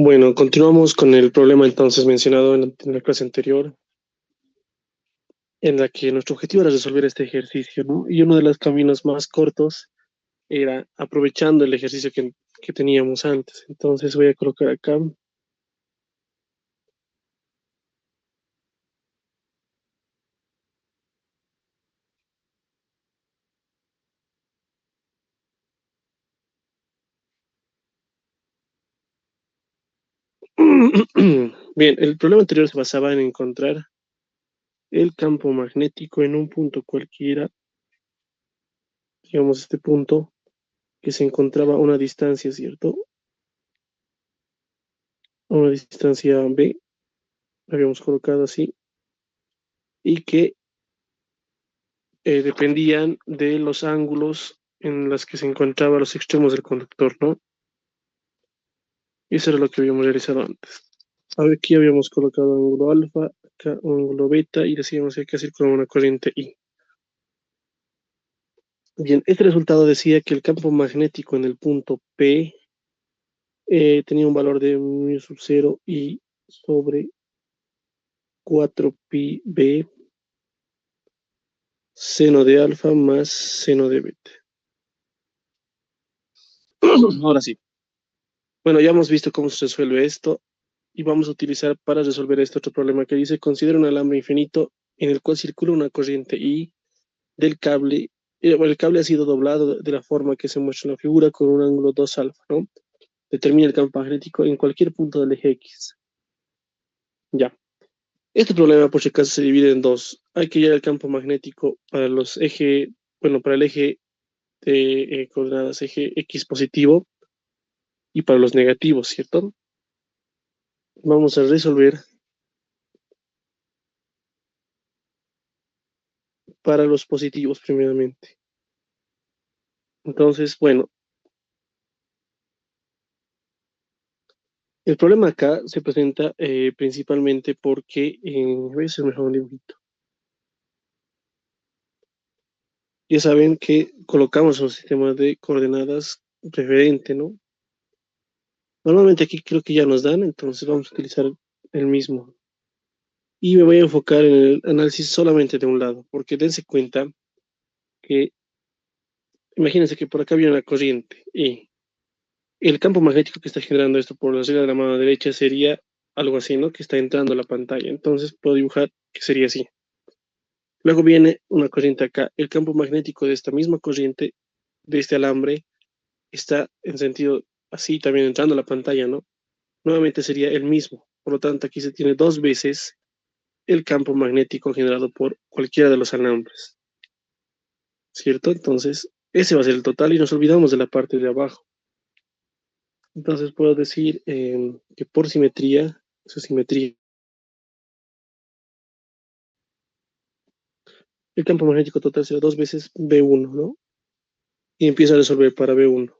Bueno, continuamos con el problema entonces mencionado en la clase anterior, en la que nuestro objetivo era resolver este ejercicio, ¿no? Y uno de los caminos más cortos era aprovechando el ejercicio que teníamos antes. Entonces voy a colocar acá. Bien, el problema anterior se basaba en encontrar el campo magnético en un punto cualquiera, digamos este punto, que se encontraba a una distancia, ¿cierto? A una distancia B, lo habíamos colocado así, y que dependían de los ángulos en los que se encontraban los extremos del conductor, ¿no? Eso era lo que habíamos realizado antes. Aquí habíamos colocado ángulo alfa, acá ángulo beta y decíamos que acá circulaba una corriente I. Bien, este resultado decía que el campo magnético en el punto P tenía un valor de mu sub 0 I sobre 4 pi B seno de alfa más seno de beta. Ahora sí. Bueno, ya hemos visto cómo se resuelve esto y vamos a utilizar para resolver este otro problema que dice, considera un alambre infinito en el cual circula una corriente I del cable, el cable ha sido doblado de la forma que se muestra en la figura con un ángulo 2 alfa, ¿no? Determina el campo magnético en cualquier punto del eje X. Ya. Este problema, por si acaso, se divide en dos. Hay que hallar el campo magnético para los ejes, bueno, para el eje de coordenadas eje X positivo y para los negativos, ¿cierto? Vamos a resolver para los positivos primeramente. Entonces, bueno, el problema acá se presenta principalmente porque, voy a hacer mejor un dibujito. Ya saben que colocamos un sistema de coordenadas referente, ¿no? Normalmente aquí creo que ya nos dan, entonces vamos a utilizar el mismo. Y me voy a enfocar en el análisis solamente de un lado, porque dense cuenta que, imagínense que por acá viene una corriente y el campo magnético que está generando esto por la regla de la mano derecha sería algo así, ¿no? Que está entrando a la pantalla. Entonces puedo dibujar que sería así. Luego viene una corriente acá. El campo magnético de esta misma corriente, de este alambre, está en sentido así también entrando a la pantalla, ¿no? Nuevamente sería el mismo. Por lo tanto, aquí se tiene dos veces el campo magnético generado por cualquiera de los alambres, ¿cierto? Entonces, ese va a ser el total y nos olvidamos de la parte de abajo. Entonces, puedo decir que por simetría, su simetría, el campo magnético total será dos veces B1, ¿no? Y empiezo a resolver para B1.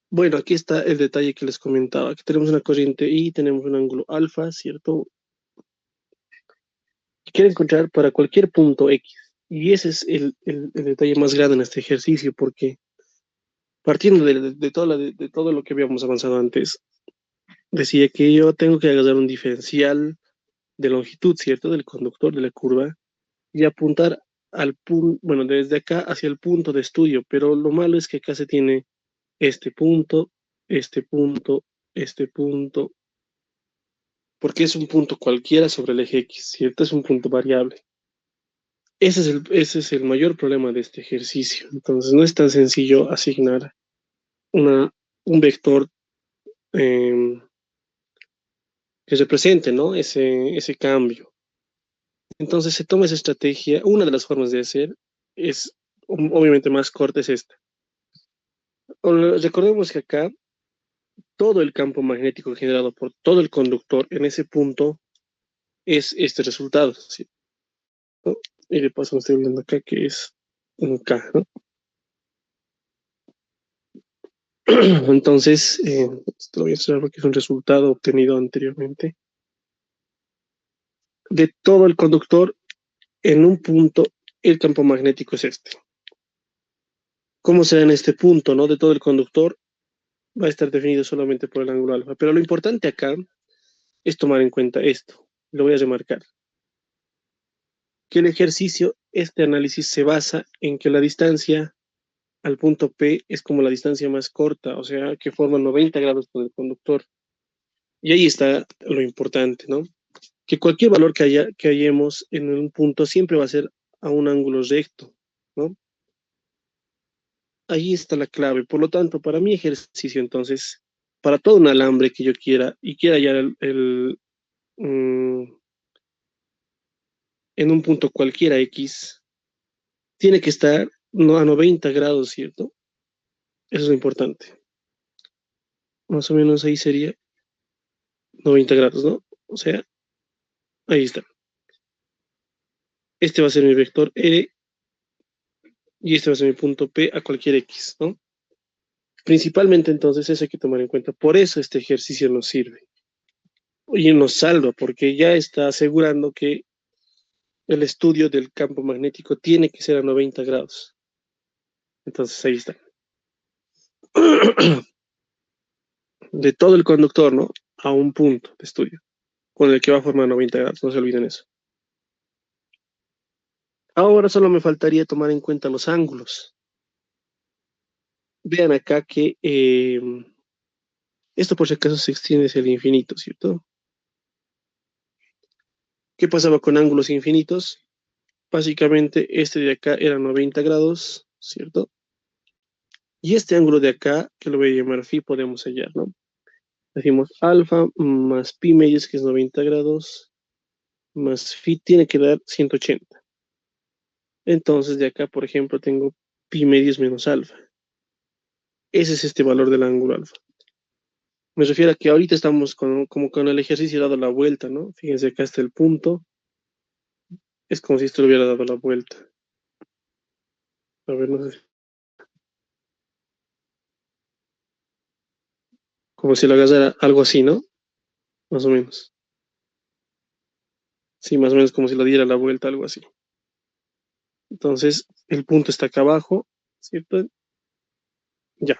Bueno, aquí está el detalle que les comentaba. Aquí tenemos una corriente I, tenemos un ángulo alfa, ¿cierto? Quiero encontrar para cualquier punto X. Y ese es el detalle más grande en este ejercicio, porque partiendo de todo lo que habíamos avanzado antes, decía que yo tengo que agarrar un diferencial de longitud, ¿cierto? Del conductor de la curva y apuntar al punto, bueno, desde acá hacia el punto de estudio, pero lo malo es que acá se tiene este punto, este punto, este punto, porque es un punto cualquiera sobre el eje X, ¿cierto? Es un punto variable. Ese es el mayor problema de este ejercicio. Entonces, no es tan sencillo asignar una, un vector eh, que represente, ¿no? Ese cambio. Entonces, se toma esa estrategia. Una de las formas de hacer es, obviamente, más corta es esta. Recordemos que acá todo el campo magnético generado por todo el conductor en ese punto es este resultado, ¿sí? ¿No? Y de paso estoy viendo acá que es un K, ¿no? Entonces, esto lo voy a hacer porque es un resultado obtenido anteriormente de todo el conductor en un punto, el campo magnético es este. ¿Cómo será en este punto, ¿no? De todo el conductor va a estar definido solamente por el ángulo alfa. Pero lo importante acá es tomar en cuenta esto. Lo voy a remarcar. Que el ejercicio, este análisis se basa en que la distancia al punto P es como la distancia más corta, o sea, que forma 90 grados con el conductor. Y ahí está lo importante, ¿no? Que cualquier valor que hallemos en un punto siempre va a ser a un ángulo recto, ¿no? Ahí está la clave. Por lo tanto, para mi ejercicio, entonces, para todo un alambre que yo quiera y quiera hallar mm, en un punto cualquiera X, tiene que estar no, a 90 grados, ¿cierto? Eso es lo importante. Más o menos ahí sería 90 grados, ¿no? O sea, ahí está. Este va a ser mi vector R y este va a ser mi punto P a cualquier X, ¿no? Principalmente entonces eso hay que tomar en cuenta. Por eso este ejercicio nos sirve y nos salva, porque ya está asegurando que el estudio del campo magnético tiene que ser a 90 grados. Entonces ahí está. De todo el conductor, ¿no? A un punto de estudio, con el que va a formar 90 grados, no se olviden eso. Ahora solo me faltaría tomar en cuenta los ángulos. Vean acá que esto por si acaso se extiende hacia el infinito, ¿cierto? ¿Qué pasaba con ángulos infinitos? Básicamente este de acá era 90 grados, ¿cierto? Y este ángulo de acá, que lo voy a llamar phi, podemos hallar, ¿no? Decimos alfa más pi medios, que es 90 grados, más phi tiene que dar 180. Entonces de acá, por ejemplo, tengo pi medios menos alfa. Ese es este valor del ángulo alfa. Me refiero a que ahorita estamos como con el ejercicio dado la vuelta, ¿no? Fíjense, acá está el punto. Es como si esto le hubiera dado la vuelta. A ver, no sé. Como si lo agarrara algo así, ¿no? Más o menos. Sí, más o menos como si lo diera la vuelta, algo así. Entonces, el punto está acá abajo, ¿cierto? Ya.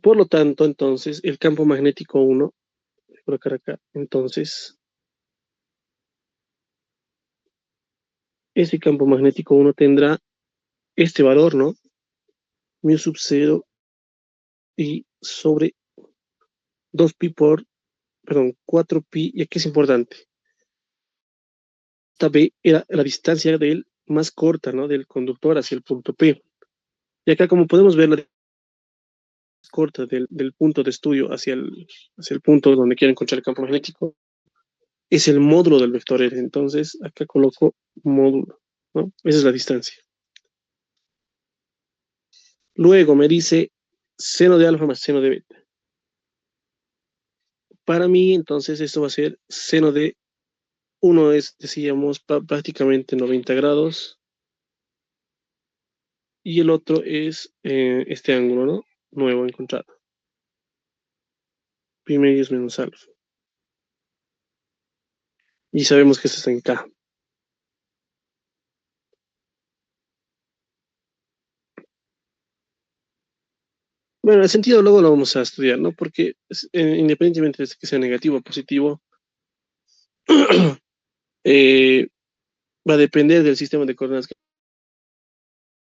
Por lo tanto, entonces, el campo magnético 1, voy a colocar acá, entonces, ese campo magnético 1 tendrá este valor, ¿no? Mu sub 0 y sobre 2pi por, perdón, 4pi, y aquí es importante. Esta B era la distancia del más corta, ¿no? Del conductor hacia el punto P. Y acá, como podemos ver, la corta del punto de estudio hacia el punto donde quiero encontrar el campo magnético, es el módulo del vector R. Entonces, acá coloco módulo, ¿no? Esa es la distancia. Luego me dice seno de alfa más seno de beta. Para mí, entonces, esto va a ser seno de 1 es, decíamos, prácticamente 90 grados, y el otro es este ángulo, ¿no? Nuevo encontrado. Pi medios menos alfa. Y sabemos que esto está en K. Bueno, el sentido luego lo vamos a estudiar, ¿no? Porque independientemente de que sea negativo o positivo, eh, va a depender del sistema de coordenadas que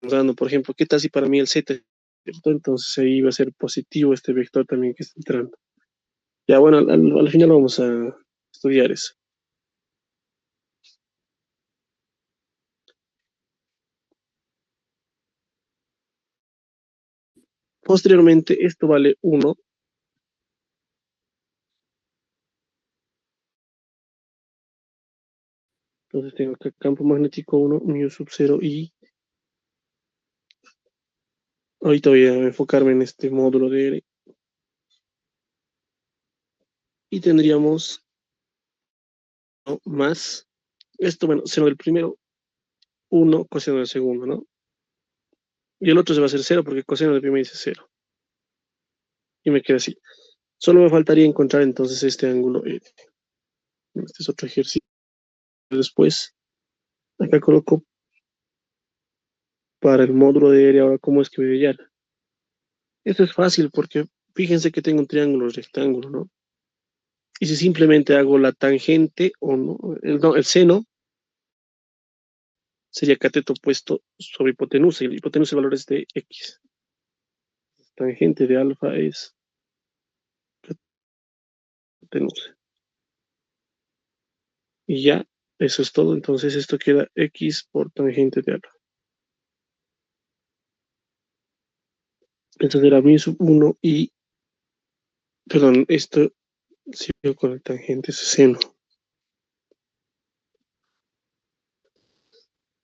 estamos dando. Por ejemplo, ¿qué tal si para mí el Z es cierto? Entonces ahí va a ser positivo este vector también que está entrando. Ya, bueno, al final vamos a estudiar eso. Posteriormente, esto vale 1. Entonces tengo acá campo magnético 1, mu sub 0 y ahorita voy a enfocarme en este módulo de R. Y tendríamos, ¿no? Más, esto, bueno, seno del primero, 1 coseno del segundo, ¿no? Y el otro se va a hacer 0 porque coseno del primero dice 0. Y me queda así. Solo me faltaría encontrar entonces este ángulo R. Este es otro ejercicio. Después, acá coloco para el módulo de área, ahora, ¿cómo es que voy a hallar? Esto es fácil porque fíjense que tengo un triángulo rectángulo, ¿no? Y si simplemente hago la tangente o no, el seno sería cateto opuesto sobre hipotenusa, y la hipotenusa el valor es de x. Tangente de alfa es hipotenusa. Y ya, eso es todo. Entonces esto queda x por tangente de alfa. Esto será mi sub 1 y, perdón, esto sigo con el tangente seno.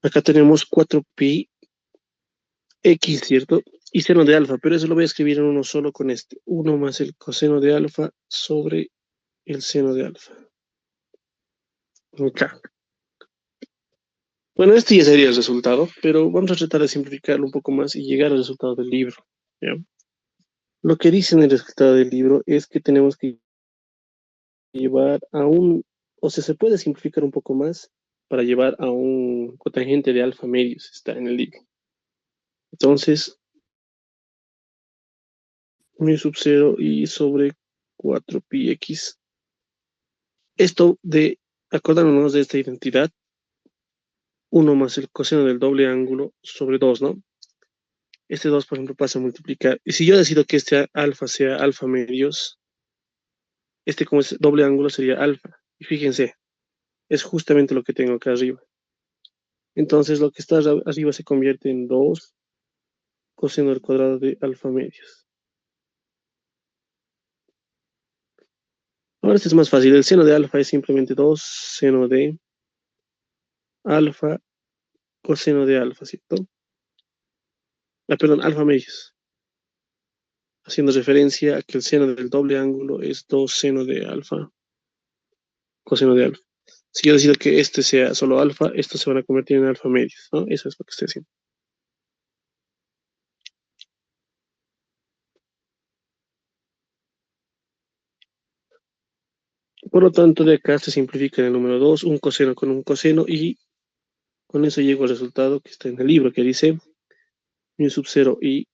Acá tenemos 4pi x, ¿cierto? Y seno de alfa, pero eso lo voy a escribir en uno solo con este. 1 más el coseno de alfa sobre el seno de alfa. Acá. Bueno, este ya sería el resultado, pero vamos a tratar de simplificarlo un poco más y llegar al resultado del libro. ¿Ya? Lo que dice en el resultado del libro es que tenemos que llevar a un, o sea, se puede simplificar un poco más para llevar a un cotangente de alfa medios, está en el libro. Entonces, mu sub 0 y sobre 4pi x. Esto de, acordándonos de esta identidad, 1 más el coseno del doble ángulo sobre 2, ¿no? Este 2, por ejemplo, pasa a multiplicar. Y si yo decido que este alfa sea alfa medios, este como es doble ángulo sería alfa. Y fíjense, es justamente lo que tengo acá arriba. Entonces lo que está arriba se convierte en 2 coseno al cuadrado de alfa medios. Ahora este es más fácil. El seno de alfa es simplemente 2 seno de alfa coseno de alfa, ¿cierto? Perdón, alfa medios. Haciendo referencia a que el seno del doble ángulo es 2 seno de alfa coseno de alfa. Si yo decido que este sea solo alfa, estos se van a convertir en alfa medios, ¿no? Eso es lo que estoy haciendo. Por lo tanto, de acá se simplifica en el número 2, un coseno con un coseno, y con eso llego al resultado que está en el libro, que dice mu sub 0 y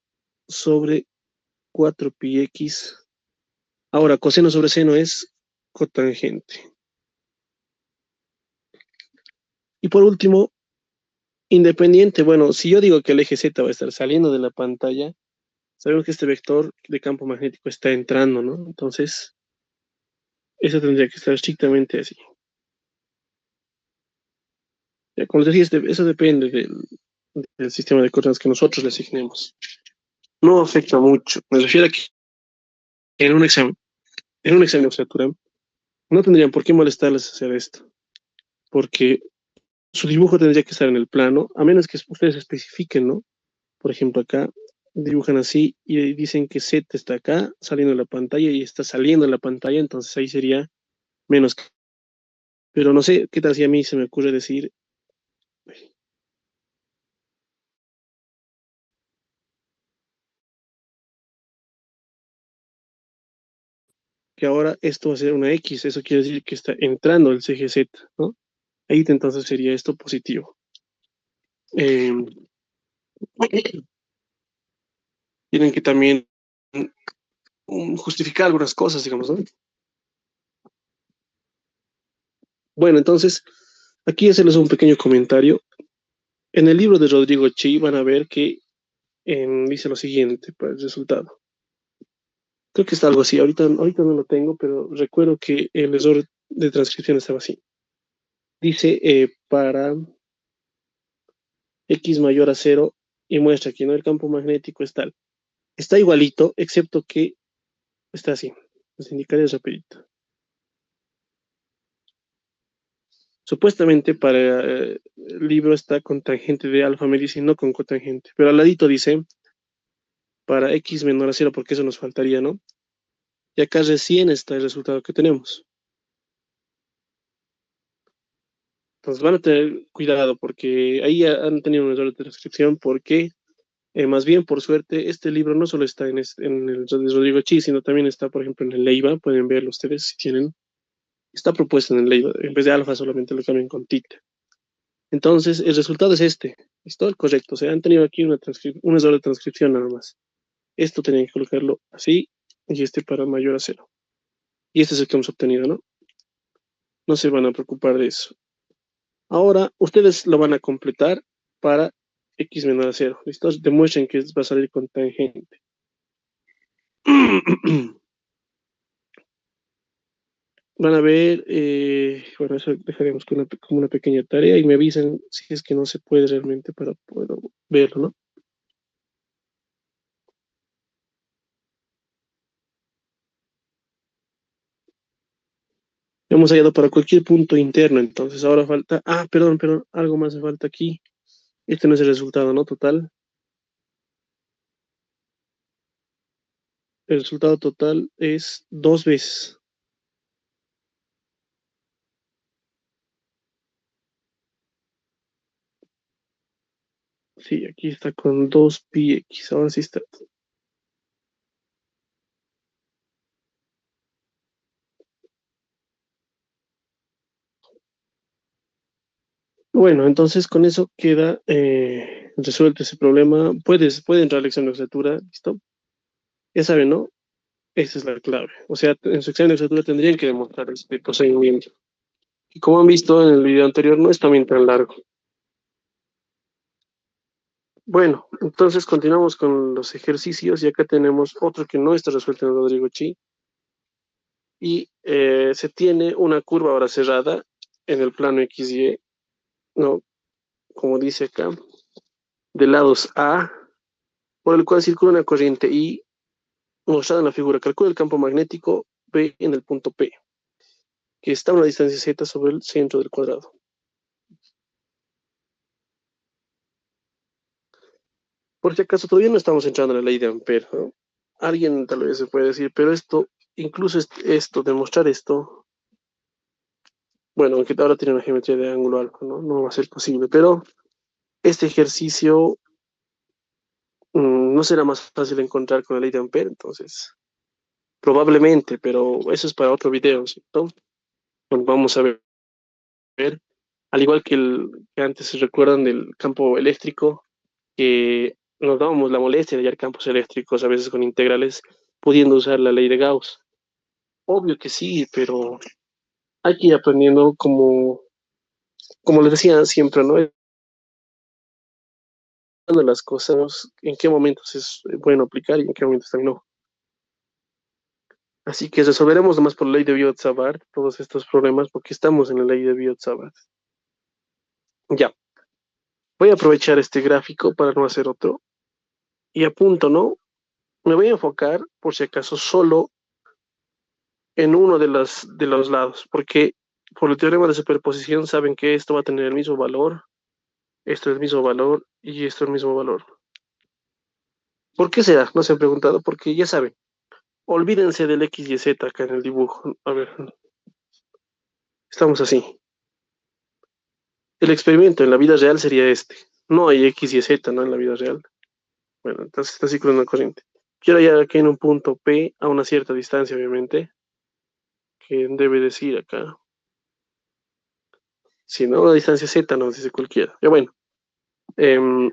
sobre 4pi x. Ahora, coseno sobre seno es cotangente. Y por último, independiente. Bueno, si yo digo que el eje Z va a estar saliendo de la pantalla, sabemos que este vector de campo magnético está entrando, ¿no? Entonces, eso tendría que estar estrictamente así. Ya, como les decía, eso depende del sistema de coordenadas que nosotros le asignemos. No afecta mucho. Me refiero a que en un examen, de asignatura, no tendrían por qué molestarles hacer esto, porque su dibujo tendría que estar en el plano, a menos que ustedes especifiquen, ¿no? Por ejemplo, acá dibujan así y dicen que Z está acá, saliendo de la pantalla y está saliendo de la pantalla, entonces ahí sería menos. Pero no sé qué tal si a mí se me ocurre decir que ahora esto va a ser una X, eso quiere decir que está entrando el CGZ, ¿no? Ahí entonces sería esto positivo. Eh, Tienen que también justificar algunas cosas, digamos, ¿no? Bueno, entonces, aquí hacerles un pequeño comentario. En el libro de Rodrigo Chi van a ver que dice lo siguiente para el resultado. Creo que está algo así, ahorita no lo tengo, pero recuerdo que el error de transcripción estaba así. Dice para x mayor a 0 y muestra que no el campo magnético es tal. Está igualito, excepto que está así. Les indicaré rapidito. Supuestamente para el libro está con tangente de alfa medios y no con cotangente, pero al ladito dice para x menor a 0, porque eso nos faltaría, ¿no? Y acá recién está el resultado que tenemos. Entonces van a tener cuidado porque ahí han tenido un error de transcripción porque más bien por suerte este libro no solo está en el de Rodrigo Chi, sino también está por ejemplo en el Leiva, pueden verlo ustedes si tienen, está propuesto en el Leiva, en vez de alfa solamente lo cambian con tita. Entonces, el resultado es este. ¿Listo? El correcto. O sea, han tenido aquí un error de transcripción nada más. Esto tenían que colocarlo así y este para mayor a cero. Y este es el que hemos obtenido, ¿no? No se van a preocupar de eso. Ahora, ustedes lo van a completar para x menor a cero. ¿Listo? Demuestren que va a salir con tangente. Van a ver, bueno, eso dejaremos como una pequeña tarea y me avisan si es que no se puede realmente para poder verlo, ¿no? Hemos hallado para cualquier punto interno, entonces ahora falta, perdón, algo más me falta aquí. Este no es el resultado, ¿no? Total. El resultado total es dos veces. Sí, aquí está con 2πx, ahora sí está. Bueno, entonces con eso queda resuelto ese problema. Puede entrar a la lección de legislatura, ¿listo? Ya saben, ¿no? Esa es la clave. O sea, en su examen de legislatura tendrían que demostrar este procedimiento. Y como han visto en el video anterior, no es también tan largo. Bueno, entonces continuamos con los ejercicios y acá tenemos otro que no está resuelto en Rodrigo Chi. Y se tiene una curva ahora cerrada en el plano XY, ¿no? Como dice acá, de lados A, por el cual circula una corriente I mostrada en la figura. Calcula el campo magnético B en el punto P, que está a una distancia Z sobre el centro del cuadrado. Por si acaso todavía no estamos entrando en la ley de Ampère, ¿no? Alguien tal vez se puede decir, pero esto, incluso esto, demostrar esto, bueno, aunque ahora tiene una geometría de ángulo algo, ¿no? No va a ser posible, pero este ejercicio no será más fácil de encontrar con la ley de Ampère, entonces, probablemente, pero eso es para otro video, ¿cierto? Bueno, vamos a ver, al igual que, que antes se recuerdan del campo eléctrico, que nos dábamos la molestia de hallar campos eléctricos, a veces con integrales, pudiendo usar la ley de Gauss. Obvio que sí, pero hay que ir aprendiendo como les decía siempre, ¿no? Las cosas, en qué momentos es bueno aplicar y en qué momentos también no. Así que resolveremos nomás por la ley de Biot-Savart todos estos problemas porque estamos en la ley de Biot-Savart. Ya, voy a aprovechar este gráfico para no hacer otro y apunto, ¿no? Me voy a enfocar, por si acaso, solo en uno de los lados, porque por el teorema de superposición saben que esto va a tener el mismo valor, esto es el mismo valor y esto es el mismo valor. ¿Por qué será? No se han preguntado, porque ya saben, olvídense del X y Z acá en el dibujo. A ver, estamos así. El experimento en la vida real sería este. No hay X y Z, ¿no? En la vida real. Bueno, entonces está así con una corriente. Quiero hallar aquí en un punto P a una cierta distancia, obviamente, que debe decir acá. Si no, una distancia Z nos dice cualquiera. Ya bueno, em,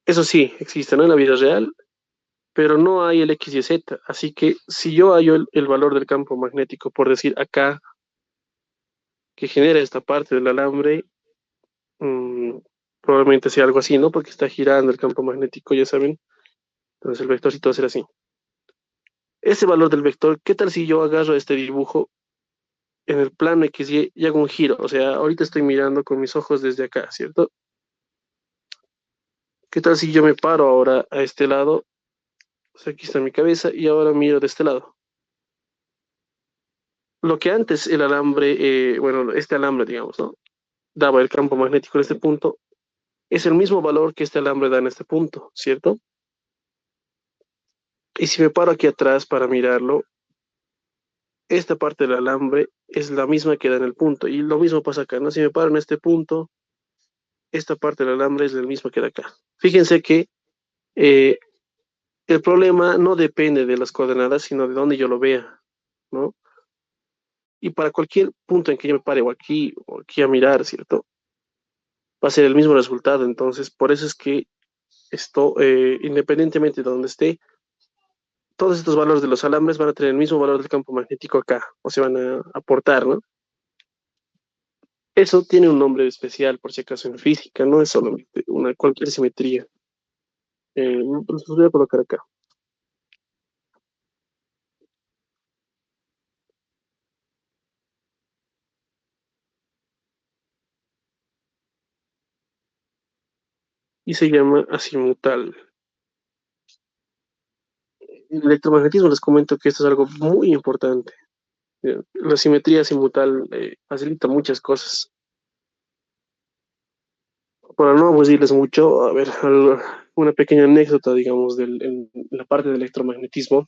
eso sí, existe, ¿no? En la vida real, pero no hay el X y Z. Así que si yo hallo el valor del campo magnético, por decir acá, que genera esta parte del alambre, mm, probablemente sea algo así, ¿no? Porque está girando el campo magnético, ya saben. Entonces el vectorcito va a ser así. Ese valor del vector, ¿qué tal si yo agarro este dibujo en el plano XY y hago un giro? O sea, ahorita estoy mirando con mis ojos desde acá, ¿cierto? ¿Qué tal si yo me paro ahora a este lado? O sea, aquí está mi cabeza y ahora miro de este lado. Lo que antes el alambre, bueno, este alambre, digamos, ¿no? Daba el campo magnético en este punto, es el mismo valor que este alambre da en este punto, ¿cierto? Y si me paro aquí atrás para mirarlo, esta parte del alambre es la misma que da en el punto. Y lo mismo pasa acá, ¿no? Si me paro en este punto, esta parte del alambre es la misma que da acá. Fíjense que eh, el problema no depende de las coordenadas, sino de dónde yo lo vea, ¿no? Y para cualquier punto en que yo me pare o aquí a mirar, ¿cierto? va a ser el mismo resultado. Entonces, por eso es que esto, independientemente de donde esté, todos estos valores de los alambres van a tener el mismo valor del campo magnético acá, o se van a aportar, ¿no? Eso tiene un nombre especial, por si acaso, en física, no es solamente cualquier simetría. Los voy a colocar acá. Y se llama azimutal. En el electromagnetismo les comento que esto es algo muy importante. La simetría azimutal facilita muchas cosas. Para no aburrirles mucho, a ver, una pequeña anécdota, digamos, en la parte del electromagnetismo.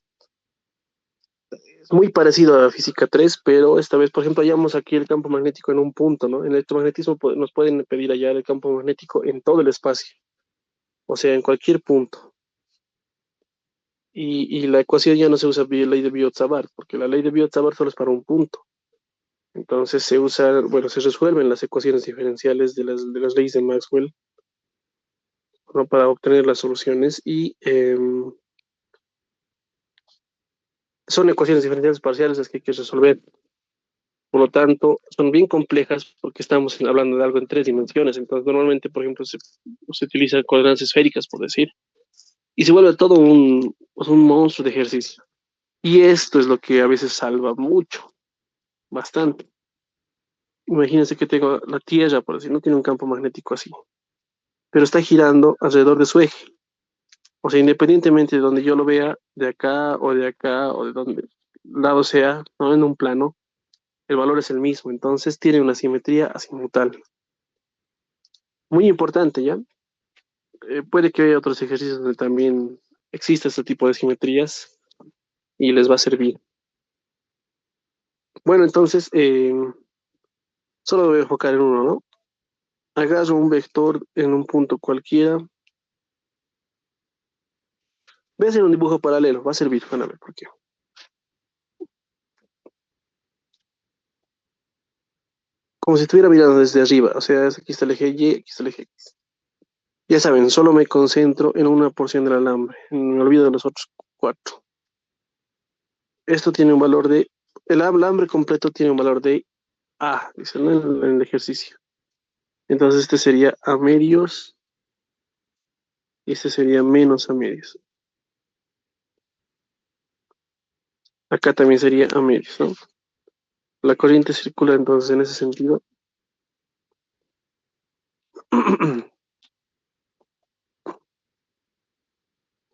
Es muy parecido a la física 3, pero esta vez, por ejemplo, hallamos aquí el campo magnético en un punto, ¿no? En el electromagnetismo nos pueden pedir hallar el campo magnético en todo el espacio, o sea, en cualquier punto. Y la ecuación ya no se usa ley de Biot-Savart, porque la ley de Biot-Savart solo es para un punto. Entonces se usa, bueno, se resuelven las ecuaciones diferenciales de las leyes de Maxwell, ¿no? Para obtener las soluciones y son ecuaciones diferenciales parciales las que hay que resolver. Por lo tanto, son bien complejas porque estamos hablando de algo en tres dimensiones. Entonces, normalmente, por ejemplo, se utilizan coordenadas esféricas, por decir, y se vuelve todo un monstruo de ejercicio. Y esto es lo que a veces salva mucho, bastante. Imagínense que tengo la Tierra, por decir, no tiene un campo magnético así, pero está girando alrededor de su eje. O sea, independientemente de donde yo lo vea, de acá o de donde lado sea, ¿no? En un plano, el valor es el mismo. Entonces tiene una simetría azimutal. Muy importante, ¿ya? Puede que haya otros ejercicios donde también exista este tipo de simetrías y les va a servir. Bueno, entonces, solo voy a enfocar en uno, ¿no? Agarro un vector en un punto cualquiera. Voy a hacer un dibujo paralelo, va a servir, van a ver por qué. Como si estuviera mirando desde arriba, o sea, aquí está el eje Y, aquí está el eje X. Ya saben, solo me concentro en una porción del alambre, me olvido de los otros cuatro. Esto tiene un valor de, el alambre completo tiene un valor de A, dice, ¿no? En el ejercicio. Entonces este sería A medios y este sería menos A medios. Acá también sería A medios, ¿no? La corriente circula entonces en ese sentido.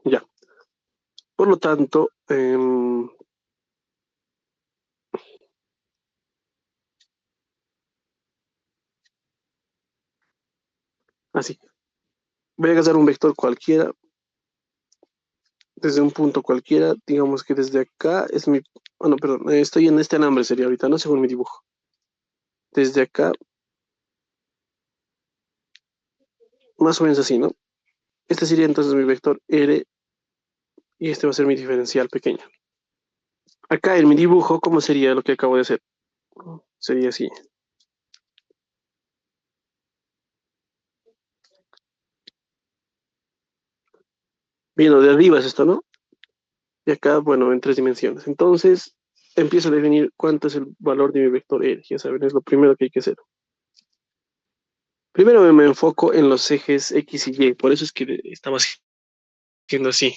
Ya. Por lo tanto, así. Voy a gastar un vector cualquiera, desde un punto cualquiera. Digamos que desde acá es mi... Bueno, perdón, estoy en este alambre sería ahorita, ¿no? Según mi dibujo. Desde acá, más o menos así, ¿no? Este sería entonces mi vector R y este va a ser mi diferencial pequeño. Acá en mi dibujo, ¿cómo sería lo que acabo de hacer? Sería así. Viendo de arriba es esto, ¿no? Y acá, bueno, en tres dimensiones. Entonces, empiezo a definir cuánto es el valor de mi vector R. Ya saben, es lo primero que hay que hacer. Primero me enfoco en los ejes X y Y. Por eso es que estaba haciendo así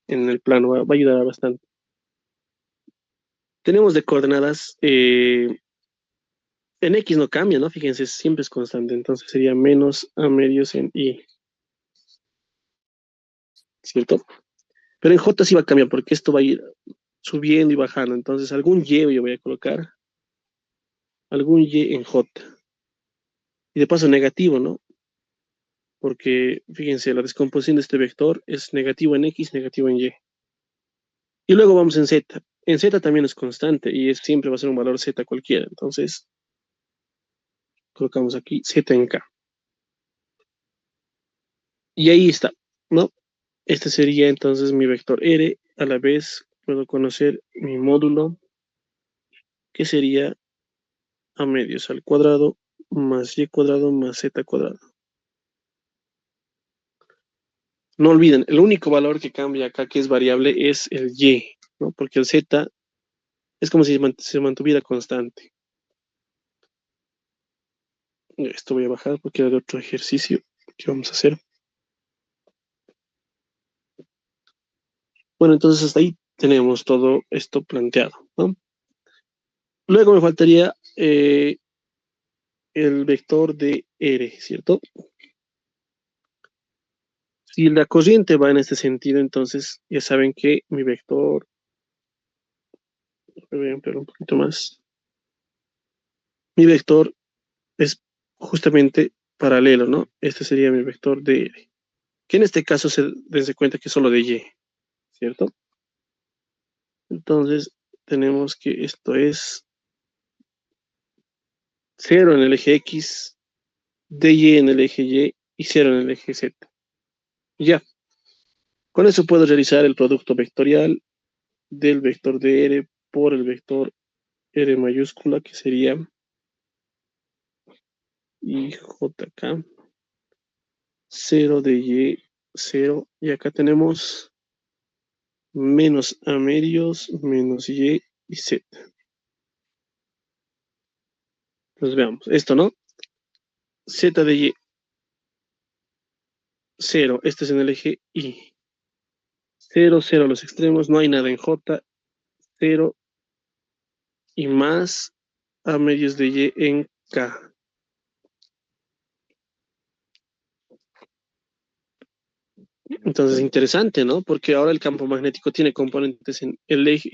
en el plano. Va a ayudar bastante. Tenemos de coordenadas, en X no cambia, ¿no? Fíjense, siempre es constante. Entonces sería menos A medios en Y, ¿cierto? Pero en J sí va a cambiar porque esto va a ir subiendo y bajando. Entonces algún Y yo voy a colocar, algún Y en J. Y de paso negativo, ¿no? Porque fíjense, la descomposición de este vector es negativo en X, negativo en Y. Y luego vamos en Z. En Z también es constante y siempre va a ser un valor Z cualquiera. Entonces colocamos aquí Z en K. Y ahí está, ¿no? Este sería entonces mi vector R. A la vez puedo conocer mi módulo, que sería A medios al cuadrado más Y cuadrado más Z cuadrado. No olviden, el único valor que cambia acá, que es variable, es el y, ¿no? Porque el z es como si se mantuviera constante. Esto voy a bajar porque era de otro ejercicio que vamos a hacer. Bueno, entonces hasta ahí tenemos todo esto planteado, ¿no? Luego me faltaría el vector de R, ¿cierto? Si la corriente va en este sentido, entonces ya saben que mi vector, voy a ampliar un poquito más, mi vector es justamente paralelo, ¿no? Este sería mi vector de R, que en este caso se dense cuenta que es solo de Y, ¿cierto? Entonces tenemos que esto es cero en el eje X, dy en el eje Y cero en el eje Z. Ya, con eso puedo realizar el producto vectorial del vector de R por el vector R mayúscula, que sería IJK, 0 de Y, 0, y acá tenemos menos A medios, menos Y Z. Entonces veamos, esto, ¿no? Z de Y, 0, este es en el eje Y. 0, 0 a los extremos, no hay nada en J, 0 y más A medios de Y en K. Entonces, interesante, ¿no? Porque ahora el campo magnético tiene componentes en el eje,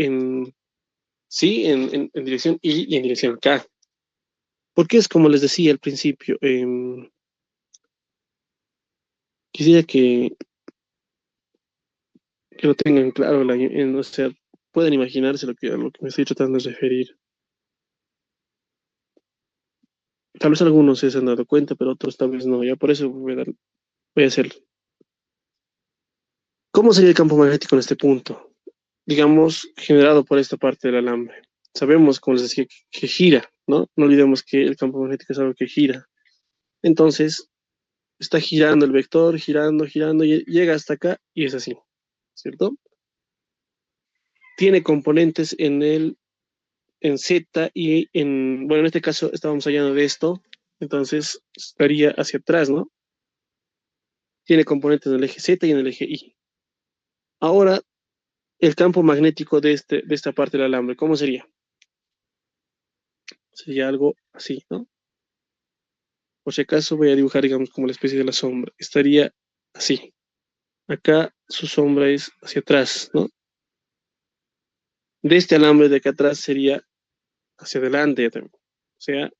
sí, en dirección Y y en dirección K. Porque es como les decía al principio, quisiera que lo tengan claro, o sea, pueden imaginarse a lo que me estoy tratando de referir. Tal vez algunos se han dado cuenta, pero otros tal vez no. Ya por eso voy a hacerlo. ¿Cómo sería el campo magnético en este punto? Digamos, generado por esta parte del alambre. Sabemos, como les decía, que gira, ¿no? No olvidemos que el campo magnético es algo que gira. Entonces, está girando el vector, girando, girando, y llega hasta acá y es así, ¿cierto? Tiene componentes en Z y bueno, en este caso estábamos hallando de esto, entonces estaría hacia atrás, ¿no? Tiene componentes en el eje Z y en el eje Y. Ahora, el campo magnético de esta parte del alambre, ¿cómo sería? Sería algo así, ¿no? Por si acaso voy a dibujar, digamos, como la especie de la sombra. Estaría así. Acá su sombra es hacia atrás, ¿no? De este alambre de acá atrás sería hacia adelante también. O sea,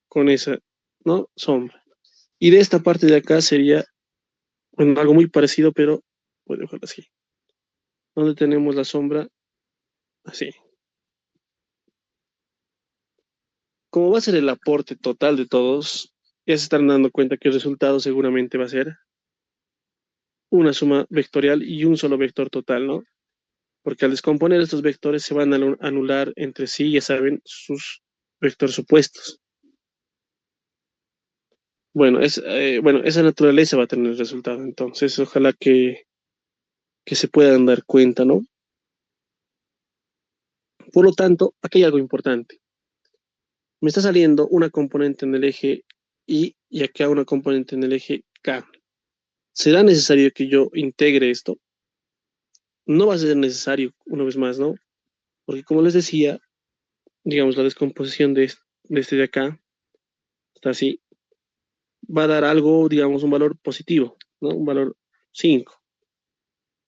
con esa, ¿no? Sombra. Y de esta parte de acá sería, bueno, algo muy parecido, pero voy a dibujarlo así. Donde tenemos la sombra así. Como va a ser el aporte total de todos, ya se están dando cuenta que el resultado seguramente va a ser una suma vectorial y un solo vector total, ¿no? Porque al descomponer estos vectores se van a anular entre sí, ya saben, sus vectores opuestos. Bueno, bueno, esa naturaleza va a tener el resultado, entonces ojalá que se puedan dar cuenta, ¿no? Por lo tanto, aquí hay algo importante. Me está saliendo una componente en el eje y acá una componente en el eje K. ¿Será necesario que yo integre esto? No va a ser necesario, una vez más, ¿no? Porque como les decía, digamos, la descomposición de este de acá, está así, va a dar algo, digamos, un valor positivo, ¿no? Un valor 5.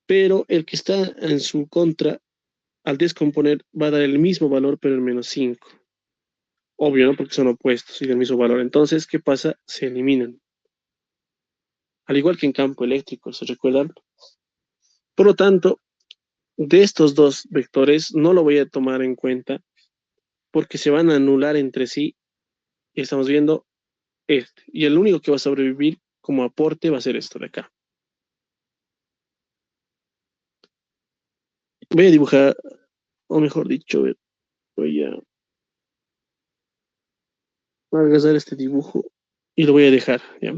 Pero el que está en su contra, al descomponer, va a dar el mismo valor, pero en menos 5. Obvio, ¿no? Porque son opuestos y del mismo valor. Entonces, ¿qué pasa? Se eliminan. Al igual que en campo eléctrico, ¿se recuerdan? Por lo tanto, de estos dos vectores no lo voy a tomar en cuenta porque se van a anular entre sí y estamos viendo este. Y el único que va a sobrevivir como aporte va a ser esto de acá. Voy a dibujar, o mejor dicho, voy a agarrar este dibujo y lo voy a dejar, ¿ya?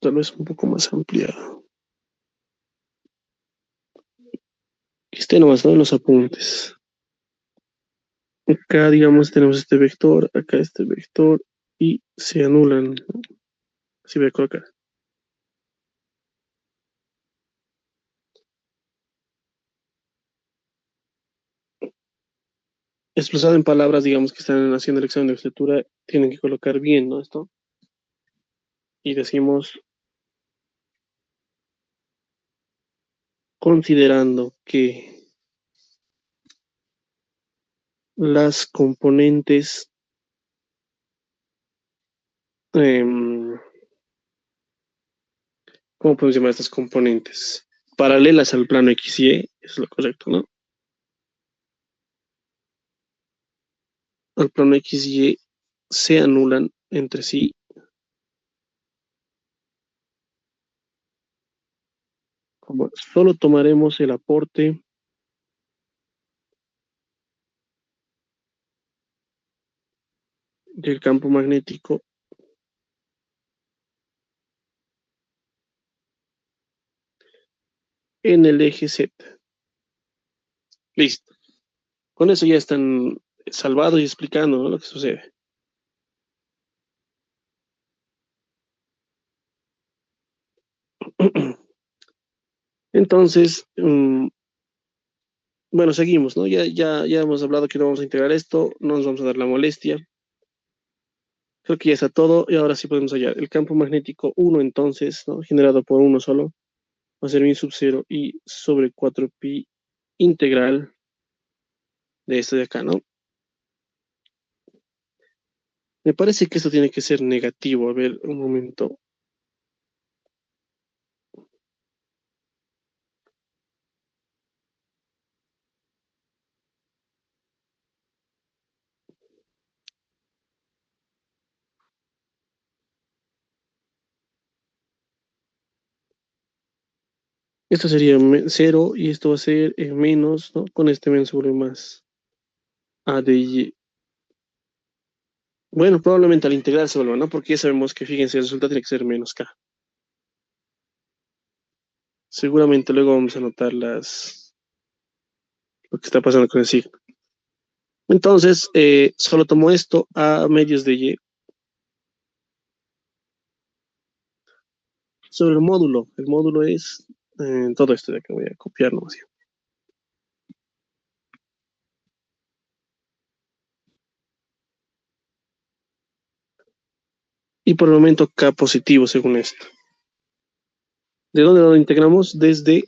tal vez un poco más ampliado. Que esté nomás, ¿no? En los apuntes. Acá, digamos, tenemos este vector, acá este vector, y se anulan, ¿no? Si ve acá. Expresado en palabras, digamos, que están haciendo el examen de escritura, tienen que colocar bien, ¿no? Esto. Y decimos, considerando que las componentes, em, ¿cómo podemos llamar estas componentes? Paralelas al plano X y Y, es lo correcto, ¿no? Al plano X y Y se anulan entre sí, como solo tomaremos el aporte del campo magnético en el eje Z. Listo. Con eso ya están salvados y explicando, ¿no? Lo que sucede. Entonces, bueno, seguimos, ¿no? Ya hemos hablado que no vamos a integrar esto, no nos vamos a dar la molestia. Creo que ya está todo y ahora sí podemos hallar. El campo magnético uno entonces, ¿no? Generado por uno solo, va a ser mi sub 0 y sobre 4pi integral de esto de acá, ¿no? Me parece que esto tiene que ser negativo. A ver, un momento. Esto sería 0 y esto va a ser menos, ¿no? Con este menos sobre más a de y. Bueno, probablemente al integral se vuelva, ¿no? Porque ya sabemos que, fíjense, el resultado tiene que ser menos k. Seguramente luego vamos a notar lo que está pasando con el signo. Entonces, solo tomo esto a medios de y sobre el módulo. El módulo es todo esto de que voy a copiar nomás. Y por el momento k positivo según esto. ¿De dónde lo integramos? Desde,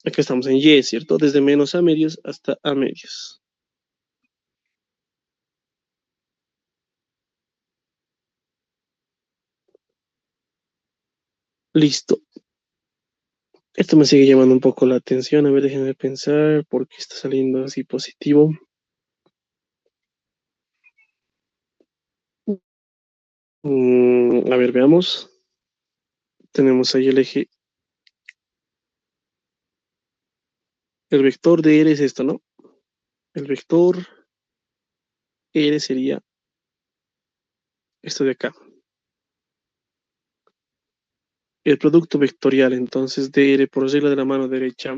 acá estamos en y, ¿cierto? Desde menos a medios hasta a medios. Listo. Esto me sigue llamando un poco la atención. A ver, déjenme pensar por qué está saliendo así positivo. A ver, veamos. Tenemos ahí el eje. El vector de R es esto, ¿no? El vector R sería esto de acá. El producto vectorial, entonces, de R por regla de la mano derecha.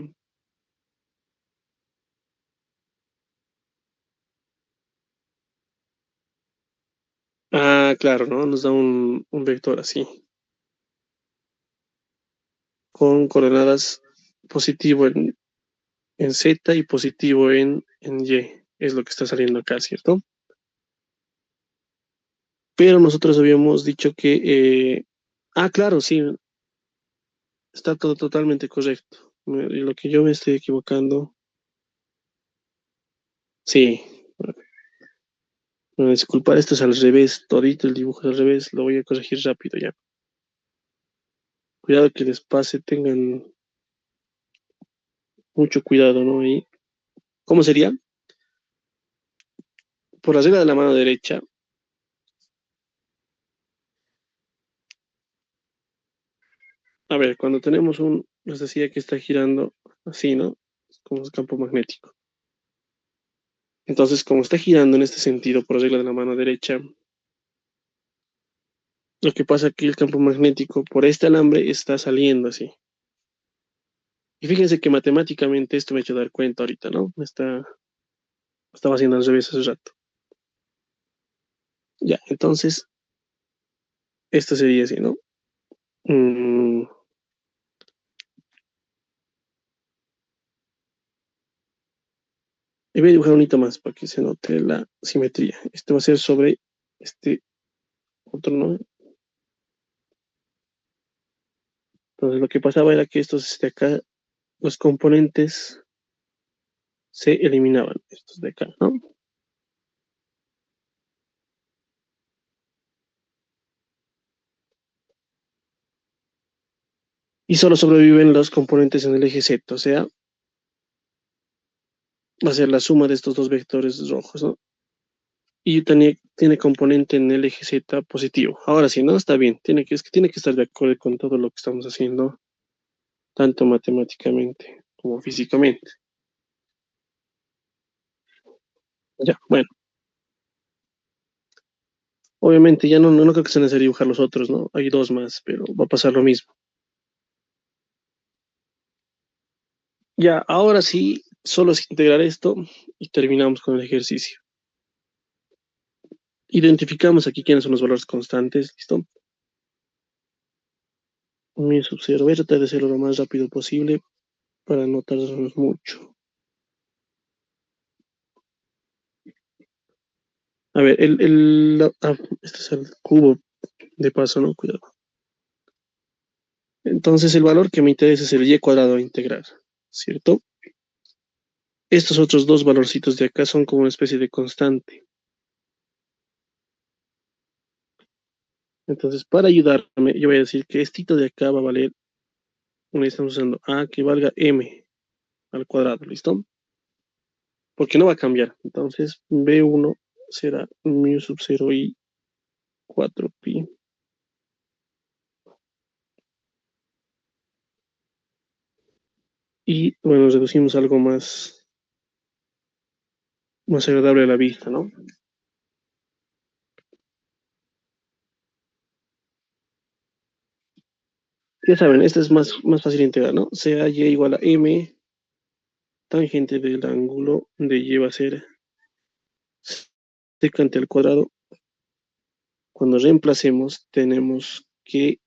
Ah, claro, ¿no? Nos da un vector así, con coordenadas positivo en Z y positivo en Y. Es lo que está saliendo acá, ¿cierto? Pero nosotros habíamos dicho que... claro, sí, está todo totalmente correcto. Lo que yo me estoy equivocando, sí. Disculpar, esto es al revés, todito el dibujo es al revés, lo voy a corregir rápido ya. Cuidado que les pase, tengan mucho cuidado, ¿no? Y, ¿cómo sería? Por la regla de la mano derecha, a ver, cuando tenemos les decía que está girando así, ¿no? Como es campo magnético. Entonces, como está girando en este sentido por regla de la mano derecha, Lo que pasa es que el campo magnético por este alambre está saliendo así. Y fíjense que matemáticamente esto me ha hecho dar cuenta ahorita, ¿no? Estaba haciendo al revés hace rato. Ya, entonces, esto sería así, ¿no? Mm, y voy a dibujar un hito más para que se note la simetría. Esto va a ser sobre este otro, ¿no? Entonces, lo que pasaba era que estos de acá, los componentes se eliminaban, estos de acá, ¿no? Y solo sobreviven los componentes en el eje Z, o sea, va a ser la suma de estos dos vectores rojos, ¿no? Y tiene componente en el eje Z positivo. Ahora sí, ¿no? Está bien, es que tiene que estar de acuerdo con todo lo que estamos haciendo, tanto matemáticamente como físicamente. Ya, bueno, obviamente ya no creo que sea necesario dibujar los otros, ¿no? Hay dos más, pero va a pasar lo mismo. Ya, ahora sí, solo es integrar esto y terminamos con el ejercicio. Identificamos aquí quiénes son los valores constantes, ¿listo? Mi sub 0, voy a tratar de hacerlo lo más rápido posible para no tardarnos mucho. A ver, este es el cubo de paso, ¿no? Cuidado. Entonces el valor que me interesa es el y cuadrado a integrar, ¿cierto? Estos otros dos valorcitos de acá son como una especie de constante. Entonces, para ayudarme, yo voy a decir que este de acá va a valer, estamos usando a que valga m al cuadrado, ¿listo? Porque no va a cambiar. Entonces, b1 será mu sub 0 y 4pi. Y bueno, reducimos algo más agradable a la vista, ¿no? Ya saben, este es más fácil de integrar, ¿no? Sea y igual a m, tangente del ángulo de y va a ser secante al cuadrado. Cuando reemplacemos, tenemos que...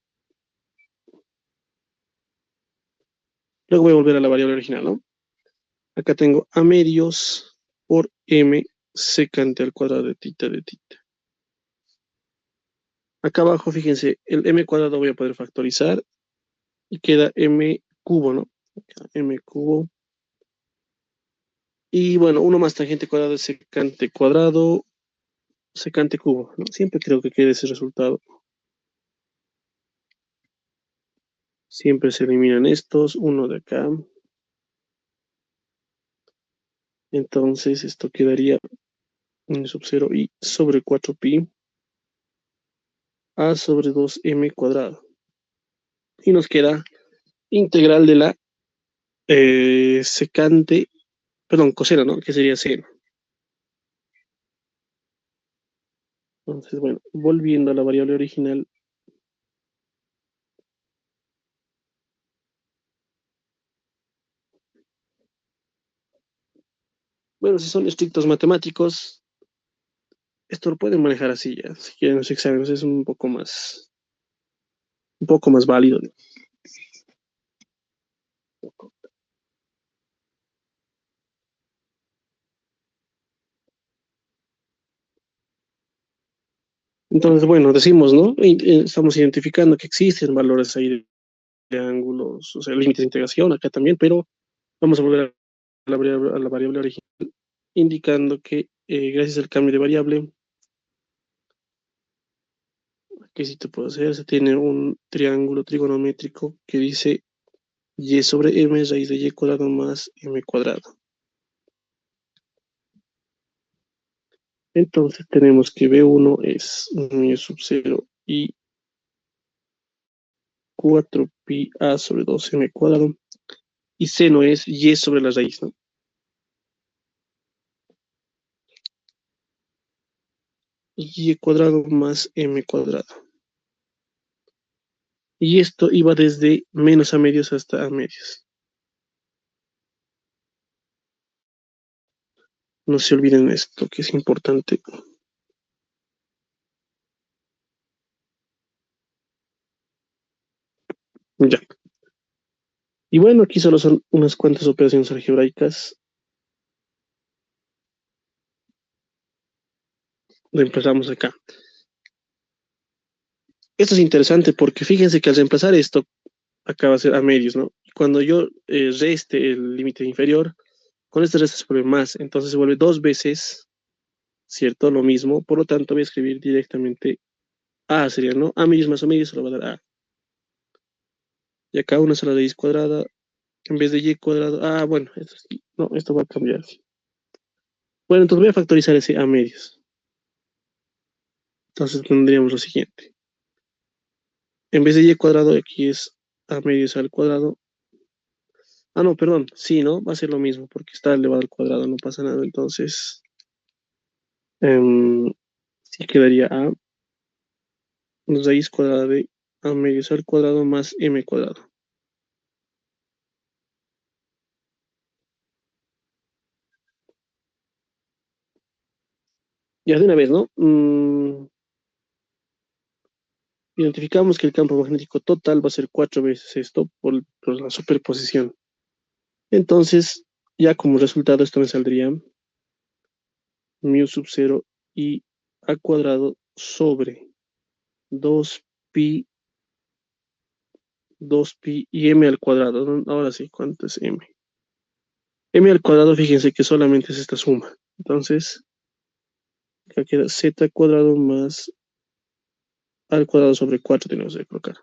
Luego voy a volver a la variable original, ¿no? Acá tengo a medios por m secante al cuadrado de tita de tita. Acá abajo, fíjense, el m cuadrado voy a poder factorizar y queda m cubo, ¿no? Acá, m cubo. Y bueno, uno más tangente cuadrado es secante cuadrado, secante cubo, ¿no? Siempre creo que quede ese resultado. Siempre se eliminan estos, uno de acá. Entonces esto quedaría en sub 0 y sobre 4pi a sobre 2m cuadrado. Y nos queda integral de la secante, perdón, coseno, ¿no? Que sería seno. Entonces, bueno, volviendo a la variable original, bueno, si son estrictos matemáticos, esto lo pueden manejar así ya. Si quieren los exámenes es un poco más válido. Entonces, bueno, decimos, ¿no? Estamos identificando que existen valores ahí de ángulos, o sea, límites de integración acá también, pero vamos a volver a la variable original, indicando que gracias al cambio de variable, que si te puedo hacer, se tiene un triángulo trigonométrico que dice y sobre m raíz de y cuadrado más m cuadrado. Entonces tenemos que b1 es mu sub 0 y 4pi a sobre 2m cuadrado. Y seno es y sobre la raíz, ¿no? Y cuadrado más m cuadrado. Y esto iba desde menos a medios hasta a medios. No se olviden esto, que es importante. Ya. Y bueno, aquí solo son unas cuantas operaciones algebraicas. Lo empezamos acá. Esto es interesante porque fíjense que al reemplazar esto, acá va a ser a medios, ¿no? Cuando yo reste el límite inferior, con este resta se vuelve más, entonces se vuelve dos veces, ¿cierto? Lo mismo, por lo tanto voy a escribir directamente A, sería, ¿no? A medios más o medios se lo va a dar A. Y acá una sola raíz cuadrada, en vez de y cuadrado, bueno, esto sí, no, esto va a cambiar. Bueno, entonces voy a factorizar ese a medios. Entonces tendríamos lo siguiente. En vez de y cuadrado, aquí es a medios al cuadrado. No, perdón, sí, ¿no? Va a ser lo mismo porque está elevado al cuadrado, no pasa nada. Entonces, em, sí quedaría a raíz cuadrada de a medios al cuadrado más m cuadrado. Ya de una vez, ¿no? Identificamos que el campo magnético total va a ser cuatro veces esto por la superposición. Entonces, ya como resultado, esto me saldría mu sub 0 y a cuadrado sobre 2pi, 2pi y m al cuadrado, ¿no? Ahora sí, ¿cuánto es m? M al cuadrado, fíjense que solamente es esta suma. Entonces, acá queda z cuadrado más al cuadrado sobre 4 tenemos que colocar.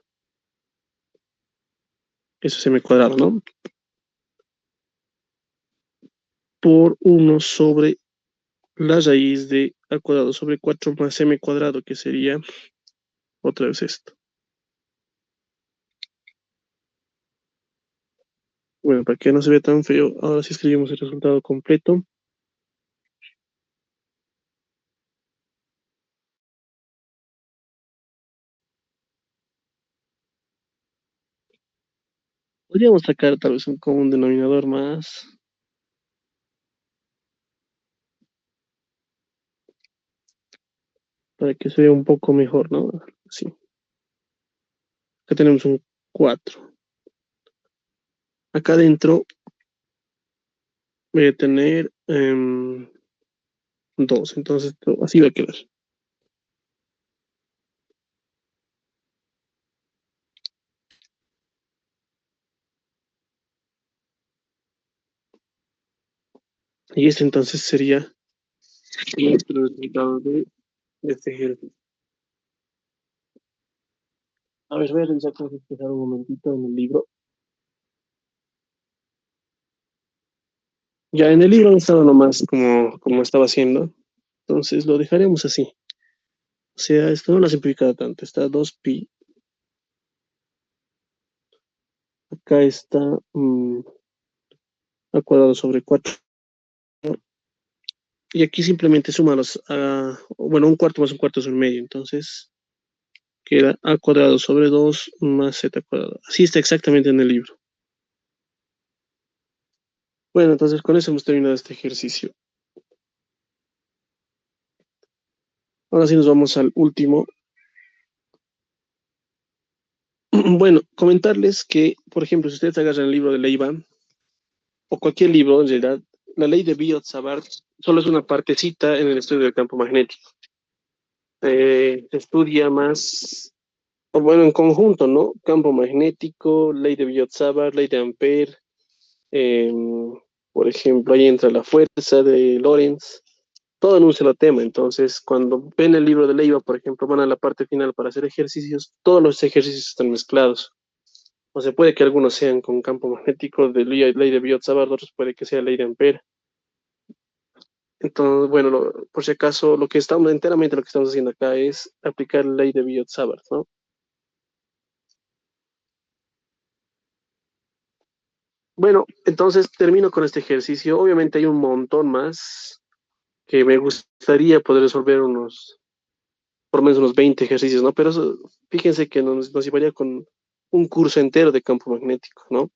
Eso es m cuadrado, ¿no? Por uno sobre la raíz de al cuadrado sobre 4 más m cuadrado, que sería otra vez esto. Bueno, para que no se vea tan feo, ahora sí escribimos el resultado completo. Podríamos sacar tal vez un común denominador más para que se vea un poco mejor, ¿no? Sí, acá tenemos un 4. Acá adentro voy a tener 2, entonces así va a quedar. Y este entonces sería nuestro resultado de este ejercicio. A ver, voy a revisar cómo se expresar un momentito en el libro. Ya en el libro no estaba nomás como estaba haciendo, entonces lo dejaremos así. O sea, esto no lo ha simplificado tanto. Está 2pi, acá está al cuadrado sobre 4. Y aquí simplemente súmalos bueno, un cuarto más un cuarto es un medio. Entonces queda a cuadrado sobre 2 más z cuadrado. Así está exactamente en el libro. Bueno, entonces con eso hemos terminado este ejercicio. Ahora sí nos vamos al último. Bueno, comentarles que, por ejemplo, si ustedes agarran el libro de Leiva o cualquier libro, en realidad, la ley de Biot-Savart solo es una partecita en el estudio del campo magnético. Se estudia más, o bueno, en conjunto, ¿no? Campo magnético, ley de Biot-Savart, ley de Ampère, eh, por ejemplo, ahí entra la fuerza de Lorentz, todo en un solo tema. Entonces, cuando ven el libro de Leiva, por ejemplo, van a la parte final para hacer ejercicios, todos los ejercicios están mezclados. O se puede que algunos sean con campo magnético de ley de Biot-Savart, otros puede que sea ley de Ampère. Entonces, bueno, por si acaso, enteramente lo que estamos haciendo acá es aplicar la ley de Biot-Savart, ¿no? Bueno, entonces termino con este ejercicio. Obviamente hay un montón más que me gustaría poder resolver por lo menos unos 20 ejercicios, ¿no? Pero fíjense que nos llevaría con un curso entero de campo magnético, ¿no?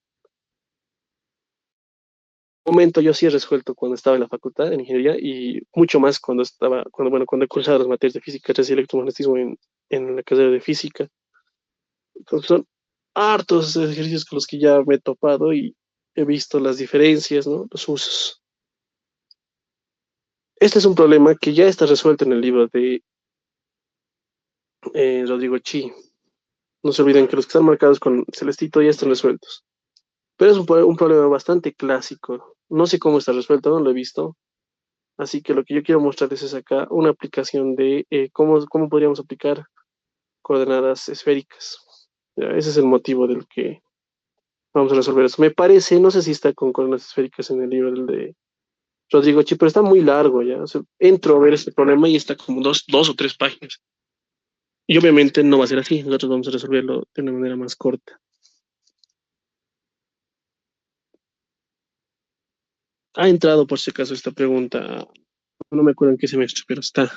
Momento yo sí he resuelto cuando estaba en la facultad de ingeniería y mucho más cuando cuando he cursado las materias de física, y electromagnetismo en la carrera de física. Entonces son hartos ejercicios con los que ya me he topado y he visto las diferencias, ¿no? Los usos. Este es un problema que ya está resuelto en el libro de Rodrigo Chi. No se olviden que los que están marcados con celestito ya están resueltos. Pero es un problema bastante clásico. No sé cómo está resuelto, no lo he visto. Así que lo que yo quiero mostrarles es acá una aplicación de cómo podríamos aplicar coordenadas esféricas. Ya, ese es el motivo del que vamos a resolver eso. Me parece, no sé si está con coordenadas esféricas en el libro del de Rodrigo Chi, pero está muy largo ya. O sea, entro a ver este problema y está como dos o tres páginas. Y obviamente no va a ser así. Nosotros vamos a resolverlo de una manera más corta. Ha entrado por si acaso esta pregunta. No me acuerdo en qué semestre, pero está.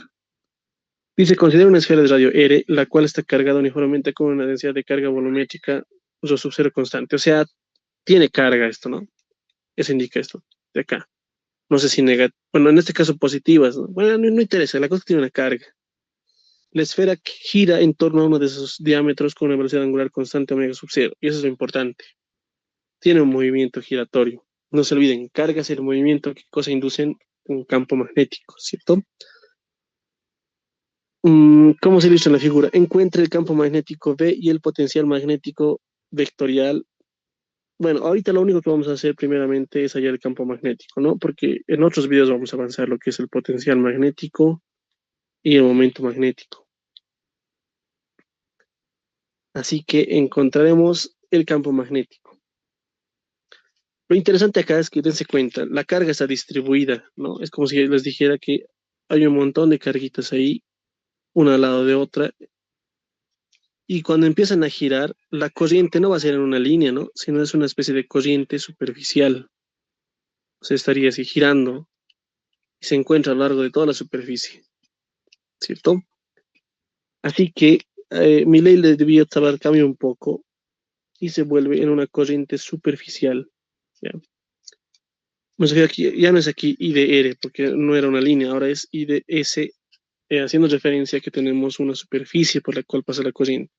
Dice, considera una esfera de radio R, la cual está cargada uniformemente con una densidad de carga volumétrica rho sub cero constante. O sea, tiene carga esto, ¿no? Eso indica esto, de acá. No sé si negativa, bueno, en este caso positivas, ¿no? Bueno, no interesa, la cosa es que tiene una carga. La esfera gira en torno a uno de esos diámetros con una velocidad angular constante omega sub cero, y eso es lo importante. Tiene un movimiento giratorio. No se olviden, cargas el movimiento que cosa inducen un campo magnético, ¿cierto? ¿Cómo se ilustra en la figura? Encuentra el campo magnético B y el potencial magnético vectorial. Bueno, ahorita lo único que vamos a hacer primeramente es hallar el campo magnético, ¿no? Porque en otros videos vamos a avanzar lo que es el potencial magnético y el momento magnético. Así que encontraremos el campo magnético. Lo interesante acá es que dense cuenta, la carga está distribuida, ¿no? Es como si les dijera que hay un montón de carguitas ahí, una al lado de otra, y cuando empiezan a girar, la corriente no va a ser en una línea, ¿no? Sino es una especie de corriente superficial. O sea, estaría así girando y se encuentra a lo largo de toda la superficie, ¿cierto? Así que mi ley de Biot-Savart cambia un poco y se vuelve en una corriente superficial, ¿ya? O sea, aquí, ya no es aquí I de R, porque no era una línea, ahora es I de S, haciendo referencia a que tenemos una superficie por la cual pasa la corriente.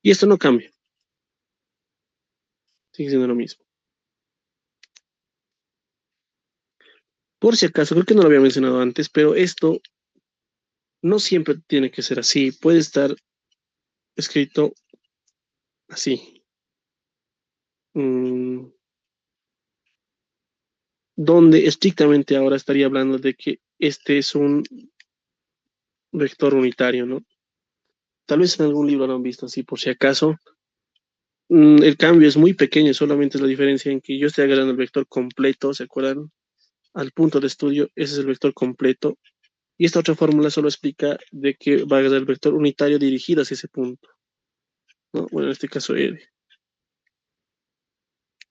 Y esto no cambia, sigue siendo lo mismo. Por si acaso, creo que no lo había mencionado antes, pero esto no siempre tiene que ser así. Puede estar escrito así. Mm, donde estrictamente ahora estaría hablando de que este es un vector unitario, ¿no? Tal vez en algún libro lo han visto así, por si acaso. El cambio es muy pequeño, solamente es la diferencia en que yo estoy agarrando el vector completo, ¿se acuerdan? Al punto de estudio, ese es el vector completo. Y esta otra fórmula solo explica de que va a agarrar el vector unitario dirigido hacia ese punto, ¿no? Bueno, en este caso R.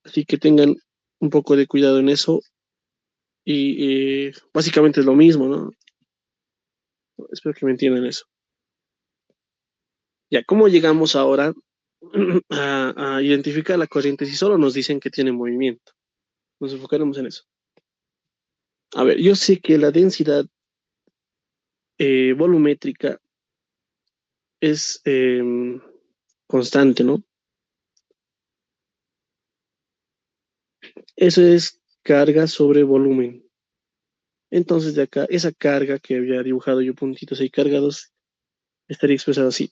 Así que tengan un poco de cuidado en eso. Y básicamente es lo mismo, ¿no? Espero que me entiendan eso. Ya, ¿cómo llegamos ahora a identificar la corriente si solo nos dicen que tiene movimiento? Nos enfocaremos en eso. A ver, yo sé que la densidad volumétrica es constante, ¿no? Eso es carga sobre volumen. Entonces, de acá, esa carga que había dibujado yo puntitos ahí cargados, estaría expresada así.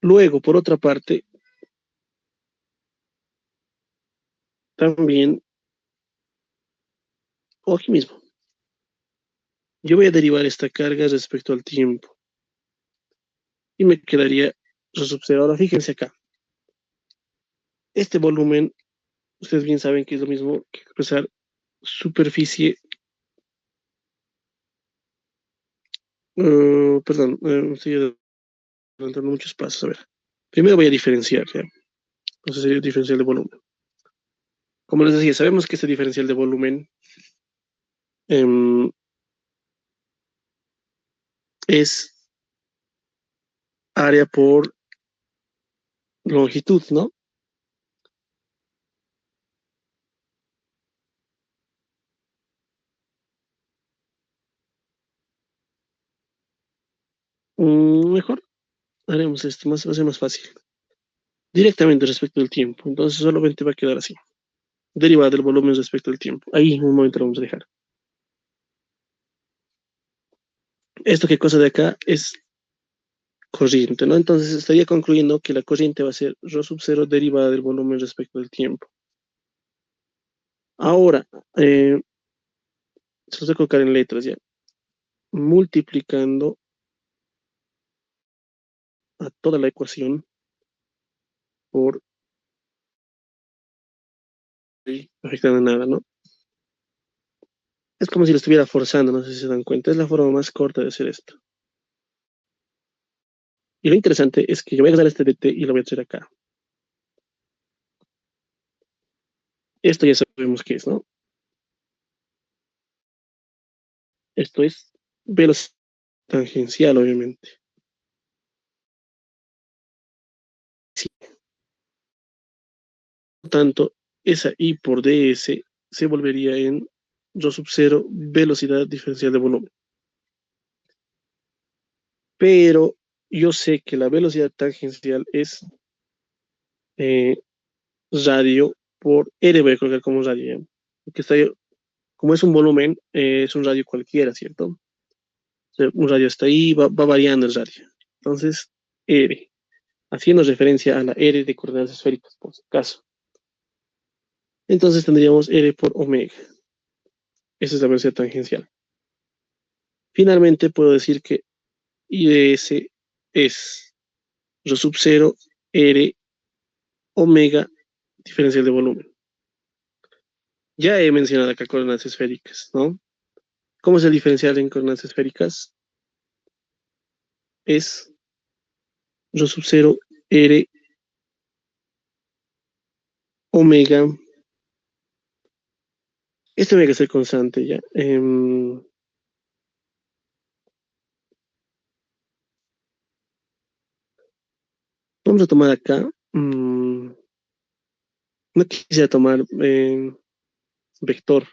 Luego, por otra parte, también, o aquí mismo, yo voy a derivar esta carga respecto al tiempo y me quedaría Ahora, fíjense acá. Este volumen, ustedes bien saben que es lo mismo que expresar superficie, perdón, estoy adelantando muchos pasos. A ver, primero voy a diferenciar, ¿ya? Entonces sería el diferencial de volumen. Como les decía, sabemos que este diferencial de volumen em, es área por longitud, ¿no? Mejor haremos esto, va a ser más fácil. Directamente respecto del tiempo. Entonces solamente va a quedar así. Derivada del volumen respecto al tiempo. Ahí en un momento lo vamos a dejar. Esto que cosa de acá es corriente, ¿no? Entonces estaría concluyendo que la corriente va a ser rho sub 0 derivada del volumen respecto del tiempo. Ahora, se los voy a colocar en letras ya. Multiplicando a toda la ecuación por y no afectando nada, ¿no? Es como si lo estuviera forzando, no sé si se dan cuenta. Es la forma más corta de hacer esto. Y lo interesante es que yo voy a agarrar este dt y lo voy a hacer acá. Esto ya sabemos qué es, ¿no? Esto es velocidad tangencial, obviamente. Sí. Por tanto, esa I por ds se volvería en rho sub 0 velocidad diferencial de volumen. Pero yo sé que la velocidad tangencial es eh, radio por R, voy a colocar como radio, ¿ya? Porque está, como es un volumen, es un radio cualquiera, ¿cierto? O sea, un radio está ahí, va variando el radio. Entonces, R, haciendo referencia a la R de coordenadas esféricas, por si acaso. Entonces tendríamos R por omega. Esa es la velocidad tangencial. Finalmente puedo decir que I de S es rho sub 0 R omega diferencial de volumen. Ya he mencionado acá coordenadas esféricas, ¿no? ¿Cómo es el diferencial en coordenadas esféricas? Es rho sub 0 R omega. Este omega es el constante ya. Vamos a tomar acá. No quisiera tomar vector.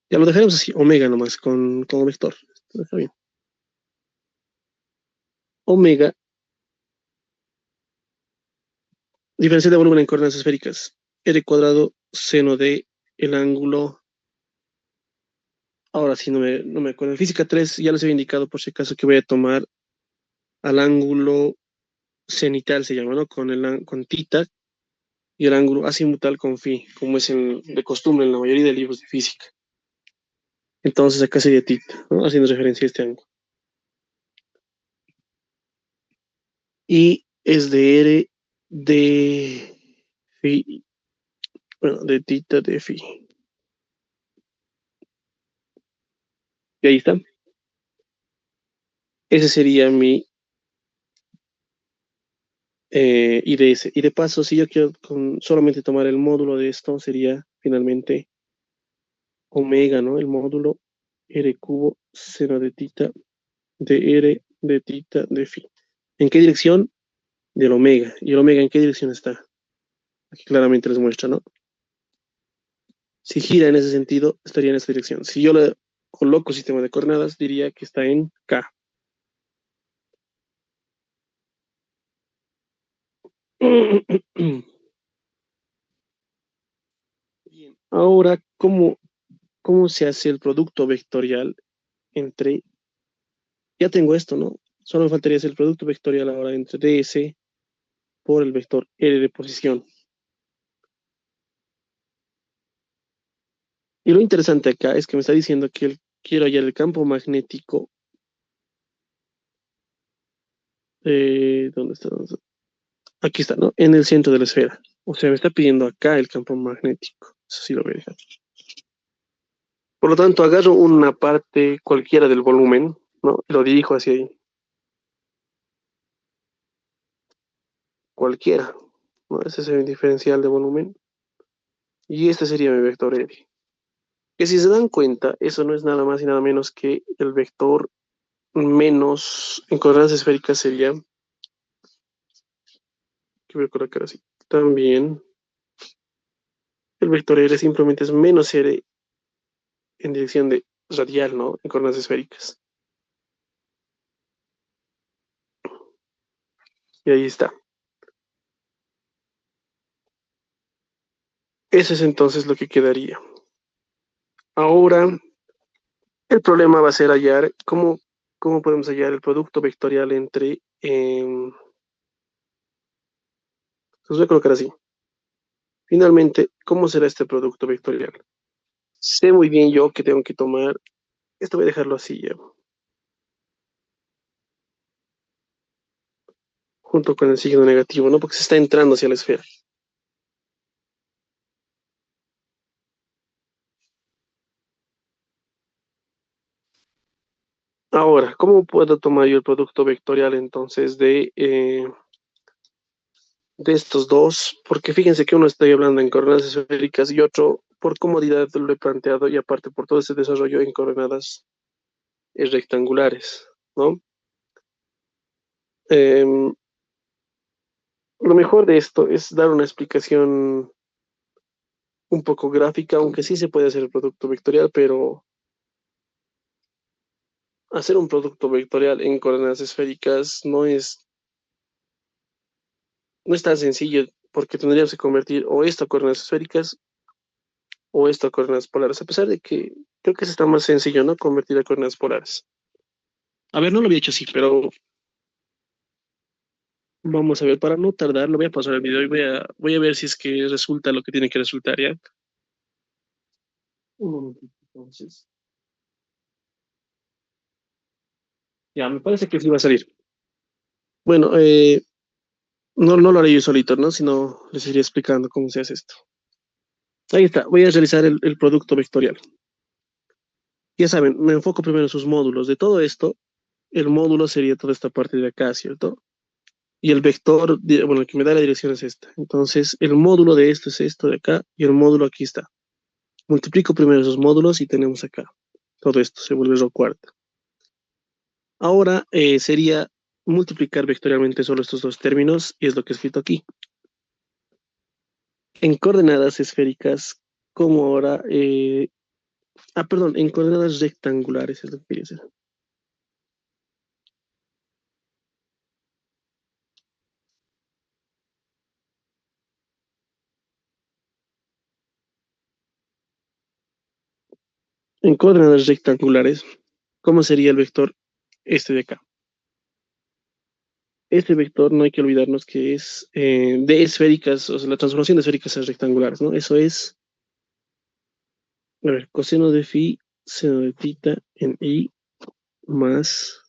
Ya lo dejaremos así, omega nomás, con vector. Está bien. Omega, diferencial de volumen en coordenadas esféricas. R cuadrado seno de el ángulo. Ahora sí no me acuerdo. En física 3 ya les había indicado por si acaso que voy a tomar al ángulo cenital, se llama, ¿no? Con tita y el ángulo azimutal con phi, como es de costumbre en la mayoría de libros de física. Entonces acá sería tita, ¿no? Haciendo referencia a este ángulo. Y es de R de phi, bueno, de tita de phi. Y ahí está. Ese sería mi IDS. Y de paso, si yo quiero solamente tomar el módulo de esto, sería finalmente omega, ¿no? El módulo R cubo seno de tita de R de tita de phi. ¿En qué dirección? Del omega. ¿Y el omega en qué dirección está? Aquí claramente les muestra, ¿no? Si gira en ese sentido, estaría en esta dirección. Si yo le coloco sistema de coordenadas, diría que está en K. Bien, ahora, ¿cómo se hace el producto vectorial entre, ya tengo esto, ¿no? Solo me faltaría hacer el producto vectorial ahora entre ds por el vector R de posición. Y lo interesante acá es que me está diciendo que quiero hallar el campo magnético. ¿Dónde está? ¿Dónde está? Aquí está, ¿no? En el centro de la esfera. O sea, me está pidiendo acá el campo magnético. Eso sí lo voy a dejar. Por lo tanto, agarro una parte cualquiera del volumen, ¿no? Y lo dirijo hacia ahí. Cualquiera, ¿no? Ese es el diferencial de volumen. Y este sería mi vector R. Que si se dan cuenta, eso no es nada más y nada menos que el vector menos, en coordenadas esféricas sería que voy a colocar así. También el vector R simplemente es menos R en dirección de radial, ¿no? En coordenadas esféricas. Y ahí está. Eso es entonces lo que quedaría. Ahora, el problema va a ser hallar cómo podemos hallar el producto vectorial entre... los voy a colocar así. Finalmente, ¿cómo será este producto vectorial? Sé muy bien yo que tengo que tomar... Esto voy a dejarlo así ya, junto con el signo negativo, ¿no? Porque se está entrando hacia la esfera. Ahora, ¿cómo puedo tomar yo el producto vectorial entonces de estos dos? Porque fíjense que uno estoy hablando en coordenadas esféricas y otro, por comodidad, lo he planteado y aparte por todo ese desarrollo en coordenadas rectangulares, ¿no? Em, lo mejor de esto es dar una explicación un poco gráfica, aunque sí se puede hacer el producto vectorial, pero hacer un producto vectorial en coordenadas esféricas no es tan sencillo porque tendríamos que convertir o esto a coordenadas esféricas o esto a coordenadas polares, a pesar de que creo que eso está más sencillo, ¿no? Convertir a coordenadas polares. A ver, no lo había hecho así, pero vamos a ver, para no tardar, lo voy a pasar el video y voy a ver si es que resulta lo que tiene que resultar, ¿ya? Un momentito, entonces. Ya, me parece que sí va a salir. Bueno, no lo haré yo solito, ¿no? Sino les iría explicando cómo se hace esto. Ahí está, voy a realizar el producto vectorial. Ya saben, me enfoco primero en sus módulos. De todo esto, el módulo sería toda esta parte de acá, ¿cierto? Y el vector, bueno, el que me da la dirección es esta. Entonces, el módulo de esto es esto de acá y el módulo aquí está. Multiplico primero esos módulos y tenemos acá. Todo esto se vuelve rho cuarta. Ahora sería multiplicar vectorialmente solo estos dos términos y es lo que he escrito aquí. En coordenadas esféricas, como ahora, perdón, en coordenadas rectangulares es lo que quería decir. En coordenadas rectangulares, ¿cómo sería el vector este de acá? Este vector no hay que olvidarnos que es de esféricas, o sea, la transformación de esféricas a rectangulares, ¿no? Eso es, a ver, coseno de phi, seno de tita en i más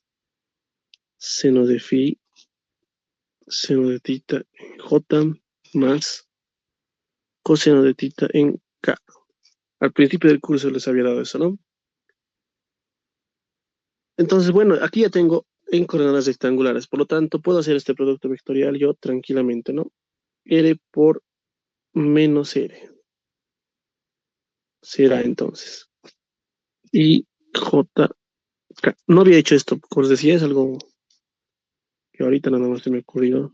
seno de phi, seno de tita en j más coseno de tita en k. Al principio del curso les había dado eso, ¿no? Entonces, bueno, aquí ya tengo en coordenadas rectangulares, por lo tanto, puedo hacer este producto vectorial yo tranquilamente, ¿no? R por menos R será entonces. Y J, K. No había hecho esto, como os decía, es algo que ahorita nada más se me ha ocurrido.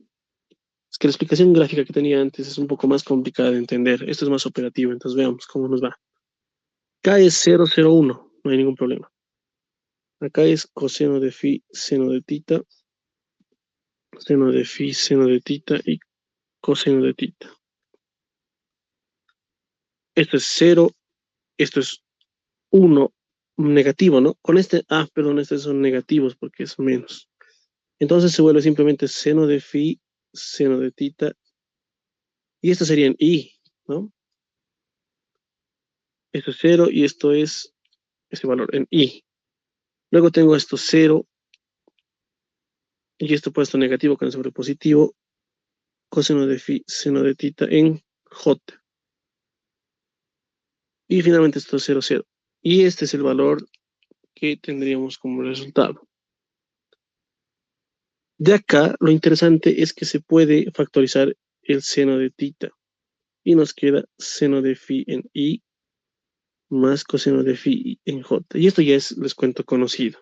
Es que la explicación gráfica que tenía antes es un poco más complicada de entender. Esto es más operativo, entonces veamos cómo nos va. K es 0,01, no hay ningún problema. Acá es coseno de phi, seno de tita, seno de phi, seno de tita y coseno de tita. Esto es 0, esto es 1 negativo, ¿no? Con este, perdón, estos son negativos porque es menos. Entonces se vuelve simplemente seno de phi, seno de tita, y esto sería en i, ¿no? Esto es 0 y esto es ese valor en i. Luego tengo esto 0 y esto puesto negativo con el sobre positivo, coseno de phi, seno de tita en j. Y finalmente esto es 0, 0. Y este es el valor que tendríamos como resultado. De acá, lo interesante es que se puede factorizar el seno de tita. Y nos queda seno de phi en i más coseno de phi en j. Y esto ya es, les cuento, conocido.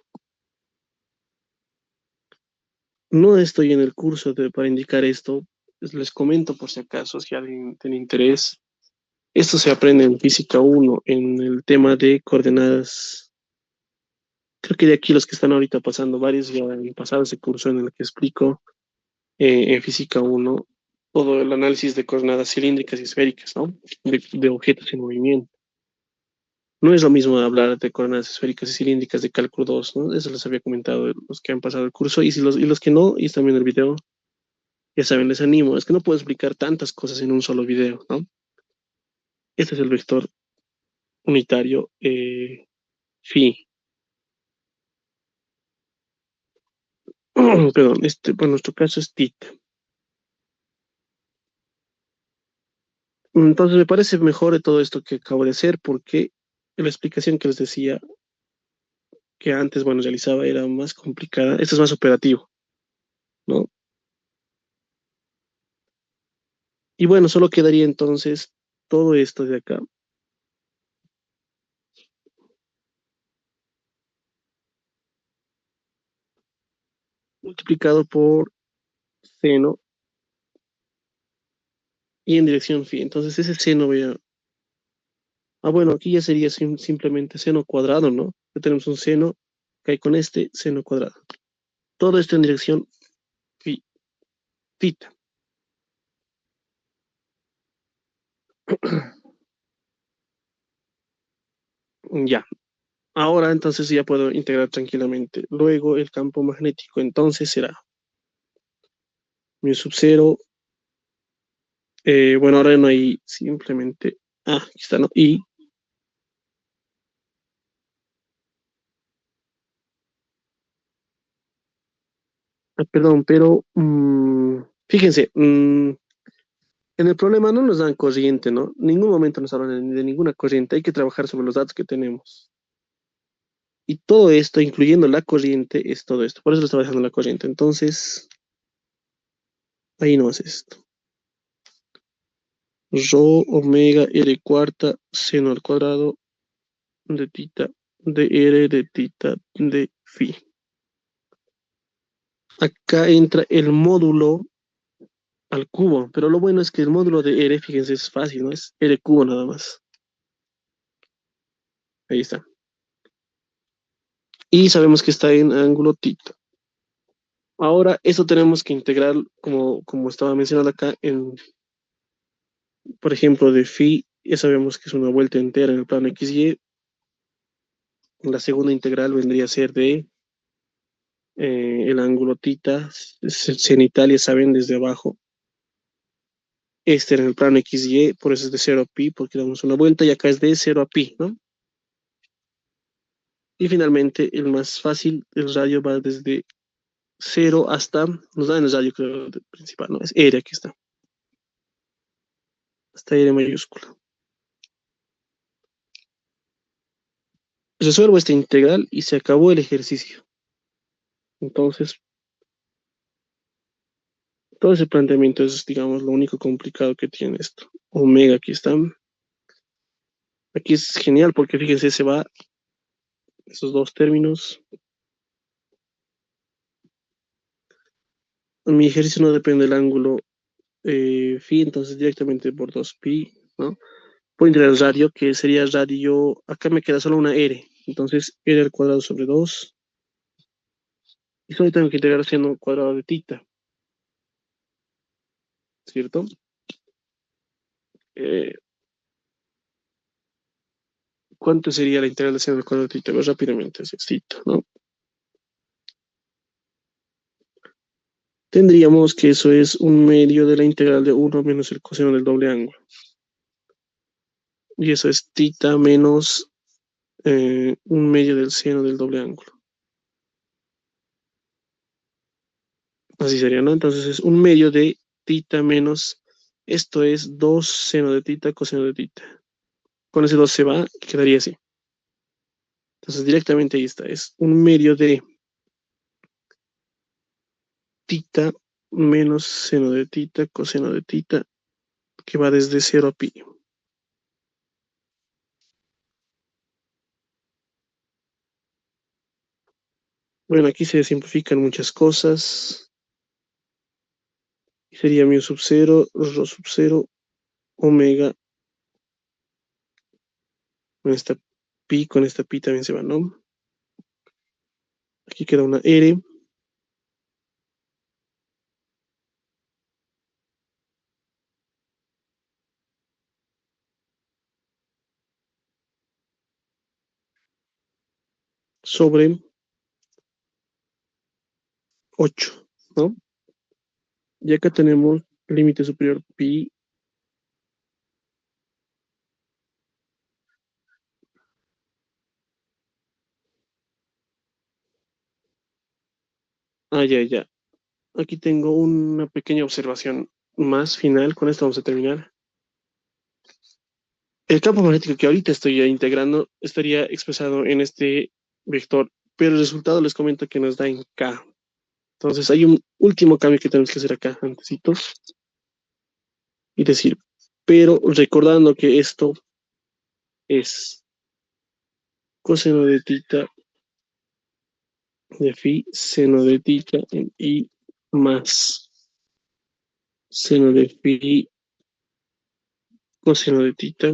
No estoy en el curso para indicar esto, les comento por si acaso, si alguien tiene interés. Esto se aprende en Física uno en el tema de coordenadas. Creo que de aquí los que están ahorita pasando, varios ya han pasado ese curso en el que explico en Física uno todo el análisis de coordenadas cilíndricas y esféricas, ¿no? De objetos en movimiento. No es lo mismo hablar de coordenadas esféricas y cilíndricas de cálculo 2, ¿no? Eso les había comentado los que han pasado el curso. Y, si y los que no, y están viendo el video, ya saben, les animo. Es que no puedo explicar tantas cosas en un solo video, ¿no? Este es el vector unitario phi. Perdón, por nuestro caso es tita. Entonces me parece mejor de todo esto que acabo de hacer porque la explicación que les decía que antes, bueno, realizaba era más complicada. Esto es más operativo, ¿no? Y bueno, solo quedaría entonces todo esto de acá multiplicado por seno y en dirección phi. Entonces ese seno voy a... Ah, bueno, aquí ya sería simplemente seno cuadrado, ¿no? Ya tenemos un seno que hay con este seno cuadrado. Todo esto en dirección phi, tita. Ya. Ahora entonces ya puedo integrar tranquilamente. Luego el campo magnético entonces será mu sub cero. Bueno, ahora no hay simplemente... Ah, aquí está, ¿no? Y, perdón, pero fíjense, en el problema no nos dan corriente, ¿no? En ningún momento nos hablan de ninguna corriente. Hay que trabajar sobre los datos que tenemos. Y todo esto, incluyendo la corriente, es todo esto. Por eso lo estaba dejando la corriente. Entonces, ahí no es esto. Rho omega r cuarta seno al cuadrado de tita de r de tita de phi. Acá entra el módulo al cubo, pero lo bueno es que el módulo de r, fíjense, es fácil, ¿no? Es r cubo nada más. Ahí está. Y sabemos que está en ángulo tita. Ahora, eso tenemos que integrar, como estaba mencionando acá, por ejemplo, de phi, ya sabemos que es una vuelta entera en el plano XY. La segunda integral vendría a ser de el ángulo tita, cenital, ya saben, desde abajo. Este en el plano XY, por eso es de 0 a pi, porque damos una vuelta, y acá es de 0 a pi, ¿no? Y finalmente, el más fácil, el radio va desde 0 hasta, nos da en el radio, creo, principal, ¿no? Es R, aquí está, hasta R mayúscula. Resuelvo esta integral y se acabó el ejercicio. Entonces, todo ese planteamiento es, digamos, lo único complicado que tiene esto. Omega, aquí está. Aquí es genial porque fíjense, se va esos dos términos. Mi ejercicio no depende del ángulo phi, entonces directamente por 2pi, ¿no? Puedo integrar el radio, que sería radio, acá me queda solo una r, entonces r al cuadrado sobre 2, y solo tengo que integrar seno cuadrado de tita, ¿cierto? Eh, ¿Cuánto sería la integral de seno al cuadrado de tita? Pues rápidamente, así, tita, ¿no? Tendríamos que eso es un medio de la integral de 1 menos el coseno del doble ángulo. Y eso es tita menos un medio del seno del doble ángulo. Así sería, ¿no? Entonces es un medio de tita menos, esto es 2 seno de tita coseno de tita. Con ese 2 se va y quedaría así. Entonces directamente ahí está, es un medio de tita menos seno de tita coseno de tita que va desde 0 a pi. Bueno, aquí se simplifican muchas cosas Sería mu sub cero, rho sub cero, omega, con esta pi también se va, ¿no? Aquí queda una R sobre 8, ¿no? Y acá tenemos límite superior pi. Ah, ya, ya. Aquí tengo una pequeña observación más final. Con esto vamos a terminar. El campo magnético que ahorita estoy ya integrando estaría expresado en este vector, pero el resultado les comento que nos da en K. Entonces hay un último cambio que tenemos que hacer acá, antecitos, y decir, pero recordando que esto es coseno de tita de phi, seno de tita en I más seno de phi, coseno de tita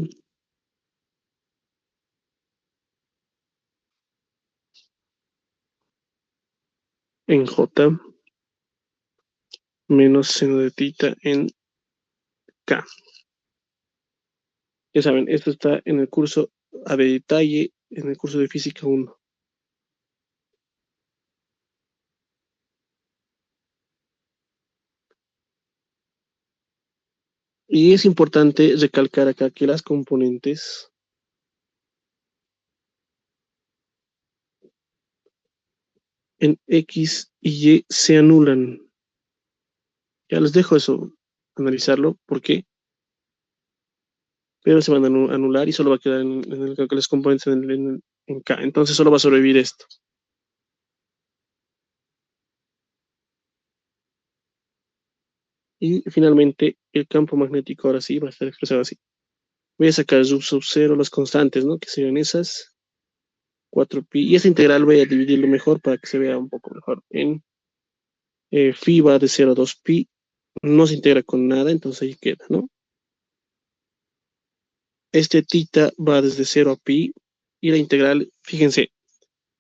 en J menos seno de tita en K. Ya saben, esto está en el curso a detalle, en el curso de física 1. Y es importante recalcar acá que las componentes en X y Y se anulan. Ya les dejo eso, analizarlo, por qué, pero se van a anular y solo va a quedar en el cálculo de las componentes en K. Entonces solo va a sobrevivir esto. Y finalmente el campo magnético ahora sí va a estar expresado así. Voy a sacar sub cero las constantes, ¿no? Que serían esas 4pi. Y esta integral voy a dividirlo mejor para que se vea un poco mejor. En phi va de 0 a 2pi, no se integra con nada, entonces ahí queda, ¿no? Este tita va desde 0 a pi y la integral, fíjense,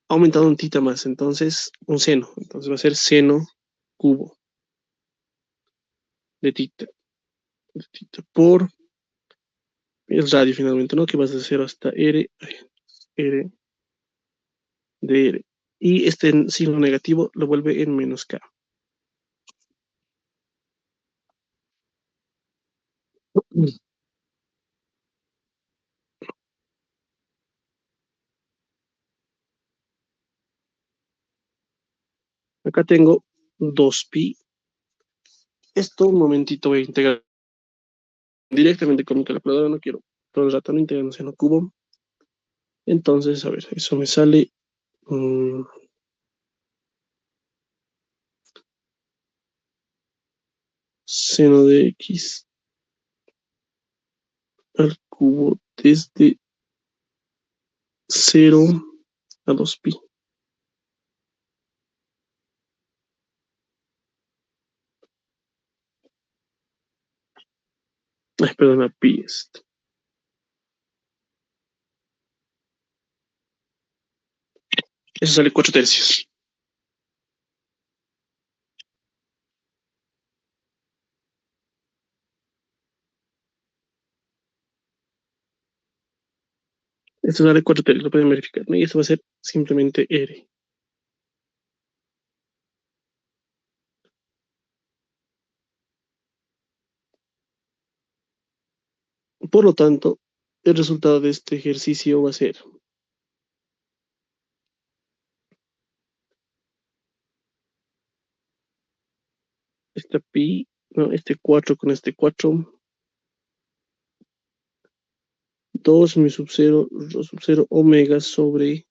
ha aumentado un tita más, entonces un seno. Entonces va a ser seno cubo de tita por el radio finalmente, ¿no? Que va desde 0 hasta r de r. Y este signo negativo lo vuelve en menos k. Acá tengo 2pi. Esto un momentito voy a integrar directamente con mi calculadora, no quiero todo el rato no integrando seno cubo. Entonces, a ver, eso me sale seno de x al cubo desde 0 a 2pi. Ay, perdón, a pi. Eso sale 4 tercios. Esto sale 4 tercios, lo pueden verificar, ¿no? Y esto va a ser simplemente r. Por lo tanto, el resultado de este ejercicio va a ser esta pi, no, este 4 con este 4, 2 mi sub 0, rho sub 0, omega sobre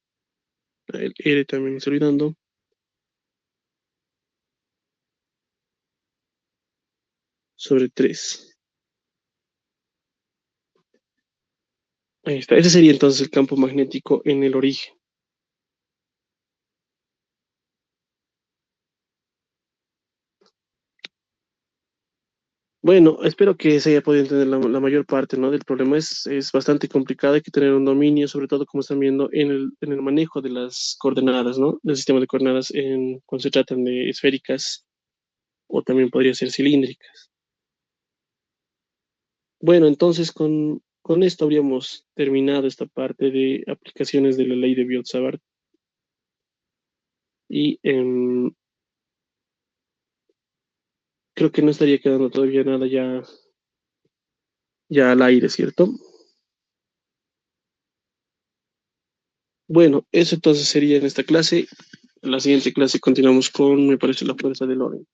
el r también me estoy olvidando, sobre 3. Ahí está. Ese sería entonces el campo magnético en el origen. Bueno, espero que se haya podido entender la mayor parte, ¿no? Del problema es bastante complicado, hay que tener un dominio, sobre todo como están viendo en el manejo de las coordenadas, ¿no? Del sistema de coordenadas cuando se tratan de esféricas o también podría ser cilíndricas. Bueno, entonces con esto habríamos terminado esta parte de aplicaciones de la ley de Biot-Savart y creo que no estaría quedando todavía nada ya al aire, ¿cierto? Bueno, eso entonces sería en esta clase. En la siguiente clase continuamos con, me parece, la fuerza del orden.